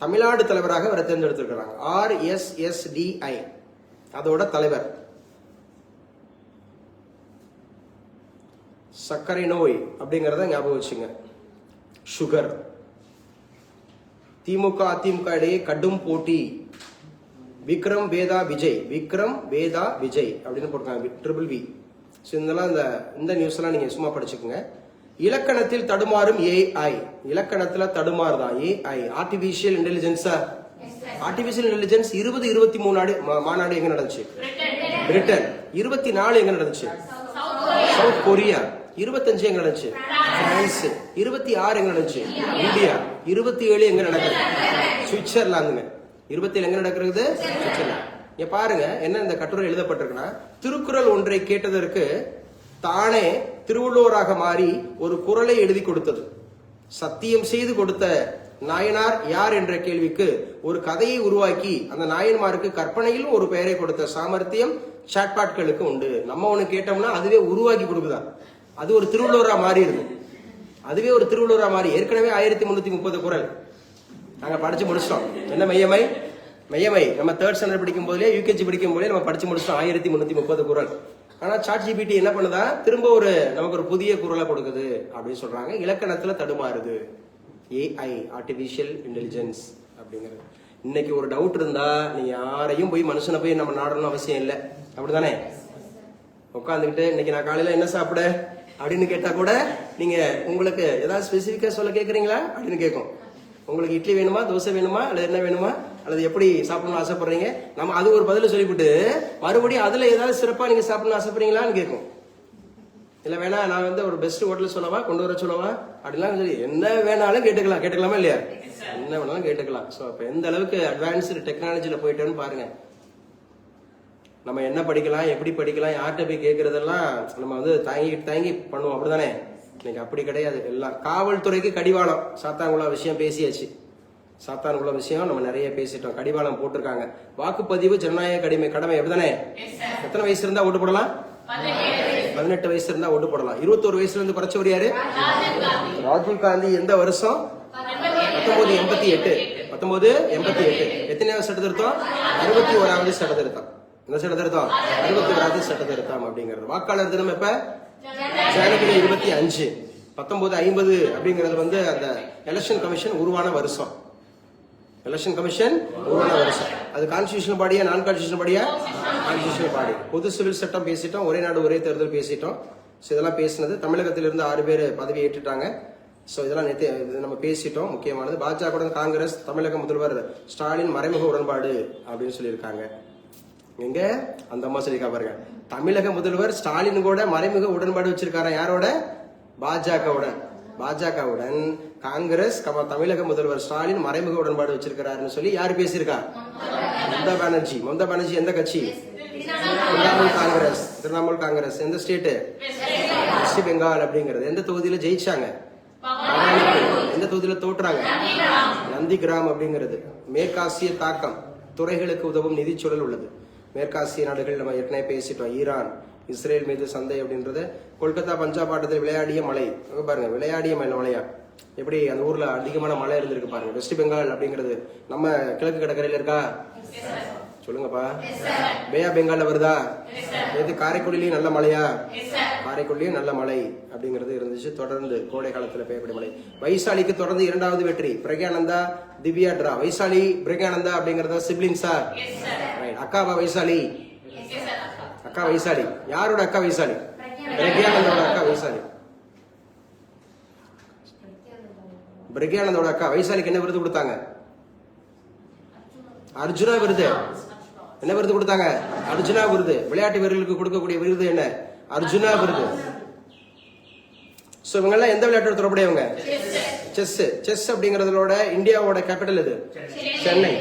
தமிழ்நாடு தலைவராக அவரை தேர்ந்தெடுத்திருக்கிறாங்க. RSSDI அதோட தலைவர். சர்க்கரை நோய் அப்படிங்கறத ஞாபகம் வச்சுங்க. சுகர். திமுக அதிமுக இடையே கடும் போட்டி. விக்ரம் வேதா விஜய், விக்ரம் வேதா விஜய் அப்படின்னு போட்டிருக்காங்க, ட்ரிபிள் வி. இதெல்லாம் இந்த நியூஸ் எல்லாம் நீங்க சும்மா படிச்சுக்கோங்க. இலக்கணத்தில் தடுமாறும் AI, இலக்கணத்துல தடுமாறுதான் AI. Artificial intelligence, artificial intelligence 2023 மாநாடு எங்க நடந்துச்சு? பிரிட்டன். 24 எங்க நடந்துச்சு? South Korea. 25 எங்க நடந்துச்சு? பிரான்ஸ். 26 எங்க நடந்துச்சு? இந்தியா. 27 எங்க நடக்குது? சுவிட்சர்லாந்துங்க. 27 எங்க நடக்கிறது? சுவிட்சர்லாந்து. இங்க பாருங்க என்ன இந்த கட்டுரை எழுதப்பட்டிருக்குன்னா, திருக்குறள் ஒன்றை கேட்டதற்கு தானே திருவள்ளுவராக மாறி ஒரு குறளை எழுதி கொடுத்தது. சத்தியம் செய்து கொடுத்த நாயனார் யார் என்ற கேள்விக்கு ஒரு கதையை உருவாக்கி அந்த நாயன்மாருக்கு கற்பனையில் ஒரு பெயரை கொடுத்த சாமர்த்தியம் சாட்பாட்களுக்கு உண்டு. நம்ம ஒண்ணு கேட்டோம்னா அதுவே உருவாக்கி கொடுக்குதா, அது ஒரு திருவள்ளுவரா மாறிடுது. அதுவே ஒரு திருவள்ளுவரா மாறி ஏற்கனவே 1330 குறள் நாங்க படிச்சு முடிச்சிட்டோம். என்ன மையமை? மையமை நம்ம 3rd ஸ்டாண்டர்ட் படிக்கும் போதே UKG படிக்கும் போதே நம்ம படிச்சு முடிச்சிட்டோம் 1330 குறள். ஆனா ChatGPT என்ன பண்ணுதா, திரும்ப நமக்கு ஒரு புதிய குறளை கொடுக்குது அப்படின்னு சொல்றாங்க. இலக்கணத்துல தடுமாறுது AI, ஆர்டிபிஷியல் இன்டெலிஜென்ஸ் அப்படிங்கிறது. இன்னைக்கு ஒரு டவுட் இருந்தா நீங்க யாரையும் போய் மனுஷனை போய் நம்ம நாடணும் அவசியம் இல்லை, அப்படிதானே? உட்காந்துக்கிட்டு இன்னைக்கு நான் காலையில என்ன சாப்பிட அப்படின்னு கேட்டா கூட நீங்க உங்களுக்கு ஏதாவது ஸ்பெசிபிக்கா சொல்ல கேக்குறீங்களா அப்படின்னு கேட்கும். உங்களுக்கு இட்லி வேணுமா, தோசை வேணுமா, அல்லது என்ன வேணுமா, அல்லது எப்படி சாப்பிடணும்னு ஆசைப்படுறீங்க, நம்ம அது ஒரு பதில சொல்லிவிட்டு மறுபடியும் அதுல ஏதாவது சிறப்பா நீங்க சாப்பிடணும்னு ஆசைப்படுறீங்களான்னு கேட்கும். இல்ல வேணா நான் ஒரு பெஸ்ட் ஹோட்டல் சொல்லவா, கொண்டு வர சொல்லவா அப்படிலாம் சொல்லி என்ன வேணாலும் கேட்டுக்கலாமா இல்லையா? என்ன வேணாலும் கேட்டுக்கலாம். சோ அப்ப எந்த அளவுக்கு அட்வான்ஸ்டு டெக்னாலஜில போயிட்டோன்னு பாருங்க. நம்ம என்ன படிக்கலாம், எப்படி படிக்கலாம், யார்கிட்ட போய் கேட்கறதெல்லாம் நம்ம தயங்கி பண்ணுவோம், அப்படிதானே? இன்னைக்கு அப்படி கிடையாது. எல்லாம் காவல்துறைக்கு கடிவாளம். சாத்தான்குளம் விஷயம் பேசியாச்சு. சாத்தான்குளம் விஷயம் நம்ம நிறைய பேசிட்டோம். கடிவாளம் போட்டிருக்காங்க. வாக்குப்பதிவு ஜனநாயக கடமை, அப்படிதானே? எத்தனை வயசு இருந்தா ஓட்டு போடலாம்? 18 வயசு இருந்தா ஓட்டு போடலாம். 21 வயசுல இருந்து குறைச்சவர் யாரு? ராகுல் காந்தி. எந்த வருஷம்? 1988. 1988. எத்தனையாவது சட்ட திருத்தம்? 61வது சட்ட திருத்தம். இந்த சட்ட திருத்தம் 61வது சட்ட திருத்தம் அப்படிங்கிறது. வாக்காளர் தினம் எப்ப? ஜனவரி 25. 1950 அப்படிங்கிறது அந்த எலெக்ஷன் கமிஷன் உருவான வருஷம். எலெக்ஷன் கமிஷன் உருவான வருஷம். அது கான்ஸ்டிடியூஷனல் பாடியா, நான் கான்ஸ்டிடியூஷனல் பாடியா? Constitutional body. பொது சிவில் சட்டம் பேசிட்டோம், ஒரே நாடு ஒரே தேர்தல் பேசிட்டோம். இதெல்லாம் பேசினது. தமிழகத்திலிருந்து 6 பேர் பதவி ஏற்றுட்டாங்க. சோ இதெல்லாம் நம்ம பேசிட்டோம். முக்கியமானது பாஜக காங்கிரஸ் தமிழக முதல்வர் ஸ்டாலின் மறைமுக உடன்பாடு அப்படின்னு சொல்லியிருக்காங்க. எங்க அந்த அம்மா சொல்லியிருக்கா பாருங்க, தமிழக முதல்வர் ஸ்டாலின் கூட மறைமுக உடன்பாடு வச்சிருக்காரா? யாரோட? பாஜகவுடன் காங்கிரஸ் தமிழக முதல்வர் ஸ்டாலின் மறைமுக உடன்பாடு வச்சிருக்கிறாருன்னு சொல்லி யாரு பேசியிருக்கா? மம்தா பானர்ஜி. மம்தா பானர்ஜி எந்த கட்சி? திரிணாமுல் காங்கிரஸ். எந்த ஸ்டேட்? வெஸ்ட் பெங்கால் அப்படிங்கிறது. எந்த தொகுதியில ஜெயிச்சாங்க? எந்த தொகுதியில தோற்றாங்க? நந்திகிராம் அப்படிங்கிறது. மேற்காசிய தாக்கம், துறைகளுக்கு உதவும் நிதி சூழல் உள்ளது. மேற்காசிய நாடுகள் நம்ம ஏற்கனவே பேசிட்டோம். ஈரான், இஸ்ரேல் மீது சந்தை அப்படின்றது. கொல்கத்தா பஞ்சாப் ஆட்டத்தில் விளையாடிய மழை பாருங்க, விளையாடிய மழையா எப்படி அந்த ஊர்ல அதிகமான மழை இருந்திருக்கு பாருங்க. வெஸ்ட் பெங்கால் அப்படிங்கிறது நம்ம கிழக்கு கடற்கரையில இருக்கா? சொல்லுங்கப்பா. பேயா பெங்கால்ல வருதா? நேற்று காரைக்குடியிலயும் நல்ல மழையா? காரைக்குடியிலயும் நல்ல மழை அப்படிங்கிறது இருந்துச்சு. தொடர்ந்து கோடை காலத்துல பெய்யக்கூடிய மழை. வைசாலிக்கு தொடர்ந்து 2வது வெற்றி. பிரக்யானந்தா, திவ்யா டிரா. வைசாலி பிரக்யானந்தா அப்படிங்கறத சிப்லிங்ஸா? அக்காவா வைசாலி? அக்கா வைசாலி. யாரோட அக்கா வைசாலி? பிரக்யானந்தோட அக்கா வைசாலி. பிரக்யானந்தோட அக்கா வைசாலிக்கு என்ன விருது கொடுத்தாங்க? அர்ஜுனா விருது. என்ன விருது கொடுத்தாங்க? அர்ஜுனா விருது. விளையாட்டு வீரர்களுக்கு கொடுக்கக்கூடிய விருது என்ன? அர்ஜுனா விருது. சோ இவங்க எல்லாம் எந்த விளையாட்டோட தொடர்புடையவங்க? செஸ். செஸ் அப்படிங்கறதோட இந்தியாவோட கேபிட்டல் எது? சென்னை.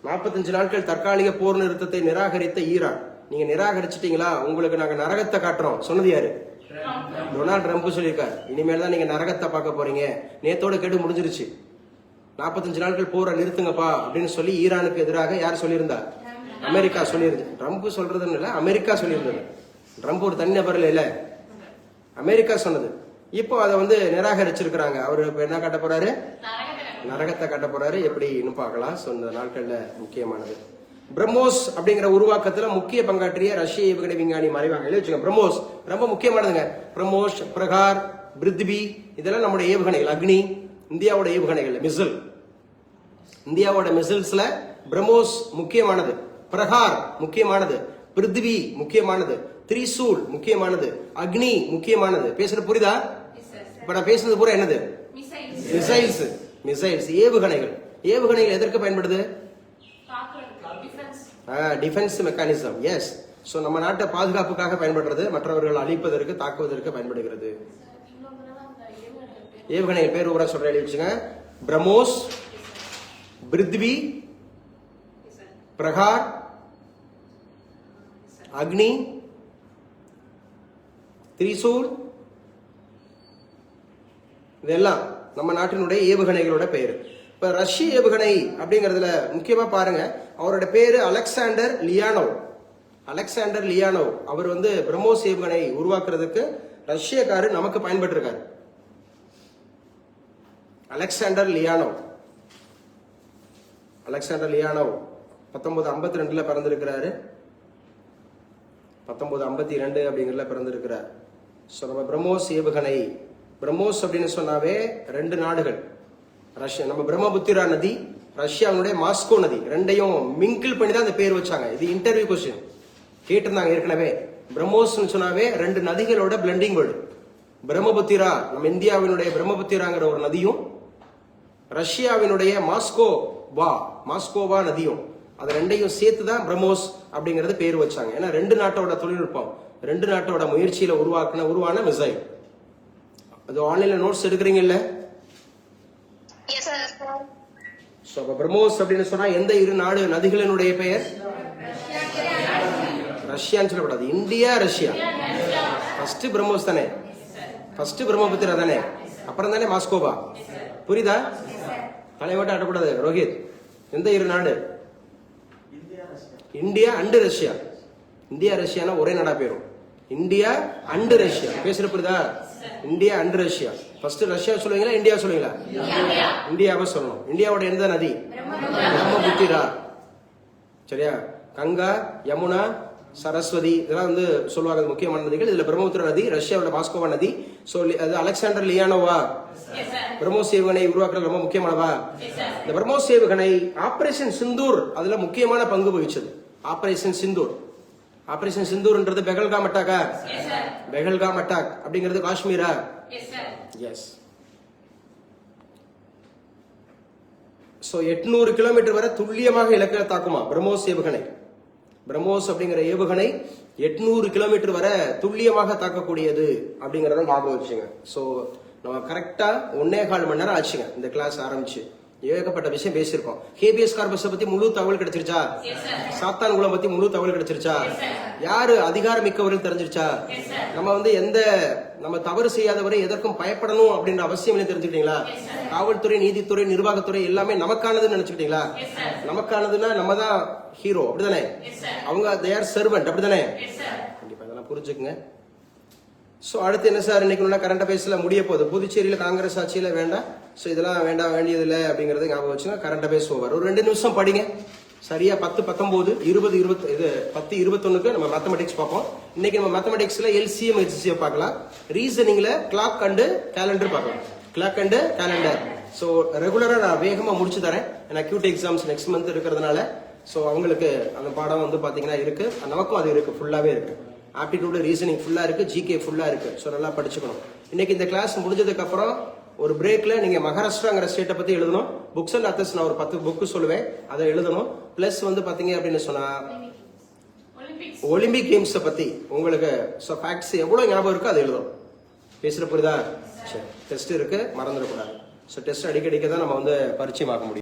45 நாட்கள் தற்காலிக போர் நிறுத்தத்தை நிராகரித்த ஈரான். நீங்க நிராகரிச்சிட்டீங்களா, உங்களுக்கு நாங்க நரகத்தை காட்டுறோம் சொன்னது யாரு? டொனால்ட் ட்ரம்ப் சொல்லியிருக்காரு. இனிமேல் தான் நீங்க நரகத்தை பார்க்க போறீங்க. நேத்தோட கெடு முடிஞ்சிருச்சு. 45 நாட்கள் போரை நிறுத்துங்கப்பா அப்படின்னு சொல்லி ஈரானுக்கு எதிராக யார் சொல்லியிருந்தா? அமெரிக்கா சொல்லியிருந்து. ட்ரம்ப் சொல்றதுன்னு இல்ல, அமெரிக்கா சொல்லியிருந்தது. ட்ரம்ப் ஒரு தனிநபர் இல்ல, அமெரிக்கா சொன்னது. இப்போ அதை வந்து நிராகரிச்சிருக்கிறாங்க. அவரு என்ன காட்ட போறாரு? நரகத்தை காட்ட போறாரு. எப்படின்னு பார்க்கலாம். ஸோ இந்த நாட்கள்ல முக்கியமானது. பிரம்மோஸ் அப்படிங்கிற உருவாக்கத்துல முக்கிய பங்காற்றிய ரஷ்ய ஏவுகணை விஞ்ஞானி மறைவாங்க. எழுதி வச்சுக்கோங்க. பிரம்மோஸ் ரொம்ப முக்கியமானதுங்க. பிரம்மோஸ், பிரகார், பிருத்வி இதெல்லாம் நம்முடைய ஏவுகணைகள். அக்னி இந்தியாவோட ஏவுகணைகள், மிசில். இந்தியாவோட மிசில்ஸ்ல பிரம்மோஸ் முக்கியமானது, பிரகார் முக்கியமானது, பிருத்வி முக்கியமானது, திரிசூல் முக்கியமானது, அக்னி முக்கியமானது. பேசுறது புரியுதா? இப்ப நான் பேசுறது பூரா என்னது? மிசைல்ஸ். மிசைல்ஸ் ஏவுகணைகள். ஏவுகணைகள் எதற்கு பயன்படுது? Defence mechanism. எஸ். சோ நம்ம நாட்டை பாதுகாப்புக்காக பயன்படுறது, மற்றவர்கள் அழிப்பதற்கு, தாக்குவதற்கு பயன்படுகிறது. ஏவுகணைகள் பேர் ஊரா சொல்ற, எழுதி வச்சுங்க. பிரம்மோஸ், பிருத்வி, பிரகார், அக்னி, திரிசூல், இதெல்லாம் நம்ம நாட்டினுடைய ஏவுகணைகளோட பெயர். இப்ப ரஷ்ய ஏவுகணை அப்படிங்கறதுல முக்கியமா பாருங்க, அவரோட பேரு அலெக்சாண்டர் லியானோவ். அலெக்சாண்டர் லியானோவ் அவர் வந்து பிரம்மோஸ் ஏவுகணை உருவாக்குறதுக்கு ரஷ்யக்காரு நமக்கு பயன்பட்டு இருக்காரு. அலெக்சாண்டர் லியானோவ். அலெக்சாண்டர் லியானோவ் 1952 பிறந்திருக்கிறாரு. 1952 அப்படிங்கிறதுல பிறந்திருக்கிறார். ஸோ நம்ம பிரம்மோஸ் ஏவுகணை, பிரம்மோஸ் அப்படின்னு சொன்னாவே 2 நாடுகள், ரஷ்யா, நம்ம பிரம்மபுத்திரா நதி, ரஷ்யாவுடைய மாஸ்கோ நதி, ரெண்டையும் மிங்கிள் பண்ணி தான் அந்த பேர் வச்சாங்க. இது இன்டர்வியூ கொஸ்டின் கேட்டிருந்தாங்க ஏற்கனவே. பிரம்மோஸ் சொன்னாவே 2 நதிகளோட பிளண்டிங் வேர்டு. பிரம்மபுத்திரா, நம்ம இந்தியாவினுடைய பிரம்மபுத்திராங்கிற ஒரு நதியும், ரஷ்யாவினுடைய மாஸ்கோவா நதியும், அது ரெண்டையும் சேர்த்து தான் பிரம்மோஸ் அப்படிங்கறது பேர் வச்சாங்க. ஏன்னா 2 நாட்டோட தொழில்நுட்பம், 2 நாட்டோட முயற்சியில உருவான மிசைல். அது ஆன்லைன்ல நோட்ஸ் எடுக்கிறீங்கல்ல? சோ பிரம்மோஸ் அப்படின்னு சொன்னா எந்த 2 நாடு நதிகளினுடைய பெயர்? ரஷ்யான்னு சொல்லக்கூடாது, இந்தியா ரஷ்யா. ஃபர்ஸ்ட் பிரம்மோஸ் தானே, ஃபர்ஸ்ட் பிரம்மபுத்திரா தானே, அப்புறம் தானே மாஸ்கோவா. புரியுதா? தலைவட்ட ஆட்டக்கூடாது ரோஹித். எந்த 2 நாடு? India and Russia. இந்தியா ரஷ்யானா ஒரே நாடா பேரும். India and Russia. பேசுற புரியுதா? India and Russia. First Russia சொல்லுவீங்களா, இந்தியா சொல்லுவீங்களா? இந்தியாவை சொல்லணும். இந்தியாவோட எந்த நதி? பிரம்மபுத்திரா. சரியா? கங்கா, யமுனா, சரஸ்வதி இதெல்லாம் வந்து சொல்லுவாங்க முக்கியமான நதிகள். இதுல பிரம்மபுத்திரா நதி, ரஷ்யாவோட மாஸ்கோவா நதி. சோ அது அலெக்சாண்டர் லியானோவா பிரம்மோஸ் ஏவுகணை உருவாக்குறது ரொம்ப முக்கியமானவா? இந்த பிரம்மோஸ் ஏவுகணை ஆபரேஷன் சிந்தூர் அதுல முக்கியமான பங்கு வகிச்சது. ஆபரேஷன் சிந்தூர். ஆபரேஷன் சிந்தூர்ன்றது பெஹல்காம் அட்டாக்கா? பெஹல்காம் அட்டாக் அப்படிங்கிறது காஷ்மீரா? எஸ். சோ 800 கிலோமீட்டர் வரை துல்லியமாக இலக்கை தாக்குமா பிரம்மோஸ் ஏவுகணை? பிரம்மோஸ் அப்படிங்கிற ஏவுகணை 800 கிலோமீட்டர் வரை துல்லியமாக தாக்கக்கூடியது அப்படிங்கறத ஞாபகம் வச்சுங்க. சோ நம்ம கரெக்டா 1.25 மணி நேரம் ஆச்சுங்க இந்த கிளாஸ் ஆரம்பிச்சு. ஏகப்பட்ட விஷயம் பேசியிருக்கோம். ஹேபியஸ் கார்பஸ் பத்தி முழு தகவல் கிடைச்சிருச்சா? சாத்தான் குளம் பத்தி முழு தகவல் கிடைச்சிருச்சா? யாரு அதிகாரம் மிக்கவர்கள் தெரிஞ்சிருச்சா? நம்ம வந்து நம்ம தவறு செய்யாதவரை எதற்கும் பயப்படணும் அப்படின்ற அவசியம் இல்லை, தெரிஞ்சுக்கிட்டீங்களா? காவல்துறை, நீதித்துறை, நிர்வாகத்துறை எல்லாமே நமக்கானதுன்னு நினைச்சுக்கிட்டீங்களா? நமக்கானதுன்னா நம்ம தான் ஹீரோ, அப்படிதானே? அவங்க தேர் சர்வெண்ட், அப்படிதானே? கண்டிப்பா இதெல்லாம் புரிஞ்சுக்குங்க. சோ அடுத்து என்ன சார், இன்னைக்கு கரண்ட் அஃபேர்ஸ்ல முடிய போகுது. புதுச்சேரியில காங்கிரஸ் ஆட்சியில வேண்டாம், சோ இதெல்லாம் வேண்டியது இல்லை அப்படிங்கறது ஞாபகம் வச்சுங்க. Current affairs over. ஒரு 2 நிமிஷம் படிங்க. சரியா 10, 19, 20, 20 இது 10, 21க்கு நம்ம மேத்தமெட்டிக்ஸ் பார்ப்போம். இன்னைக்கு நம்ம மேத்தமெட்டிக்ஸ்ல LCM, HCF பார்க்கலாம். ரீசனிங்ல கிளாக் அண்ட் கேலண்டர் பார்க்கலாம். Clock and calendar. சோ ரெகுலரா நான் வேகமா முடிச்சு தரேன். ஏன்னா QT எக்ஸாம்ஸ் நெக்ஸ்ட் மந்த் இருக்கிறதுனால சோ அவங்களுக்கு அந்த பாடம் வந்து பாத்தீங்கன்னா இருக்கு, நமக்கும் அது இருக்கு, ஃபுல்லாவே இருக்கு. ஆப்டிடியூட், ரீசனிங் ஃபுல்லா இருக்கு, ஜிகே ஃபுல்லா இருக்கு. சோ நல்லா படிச்சுக்கணும். இன்னைக்கு இந்த கிளாஸ் முடிஞ்சதுக்கு அப்புறம் ஒரு பிரேக்ல நீங்க மகாராஷ்டிராங்கிற ஸ்டேட்டை பத்தி எழுதணும். புக்ஸ் அண்ட் அத்தர்ஸ் நான் ஒரு 10 புக் சொல்லுவேன், அதை எழுதணும். பிளஸ் வந்து பாத்தீங்க அப்படின்னு சொன்னா ஒலிம்பிக் கேம்ஸ் பத்தி உங்களுக்கு ஃபேக்ட்ஸ் எவ்வளவு ஞாபகம் இருக்கோ அதை எழுதணும். பேசுற புரியுதா? சரி, டெஸ்ட் இருக்கு, மறந்துடக்கூடாது. ஸோ டெஸ்ட் அடிக்கடிக்க தான் நம்ம வந்து பரிச்சயமாக்க முடியும்.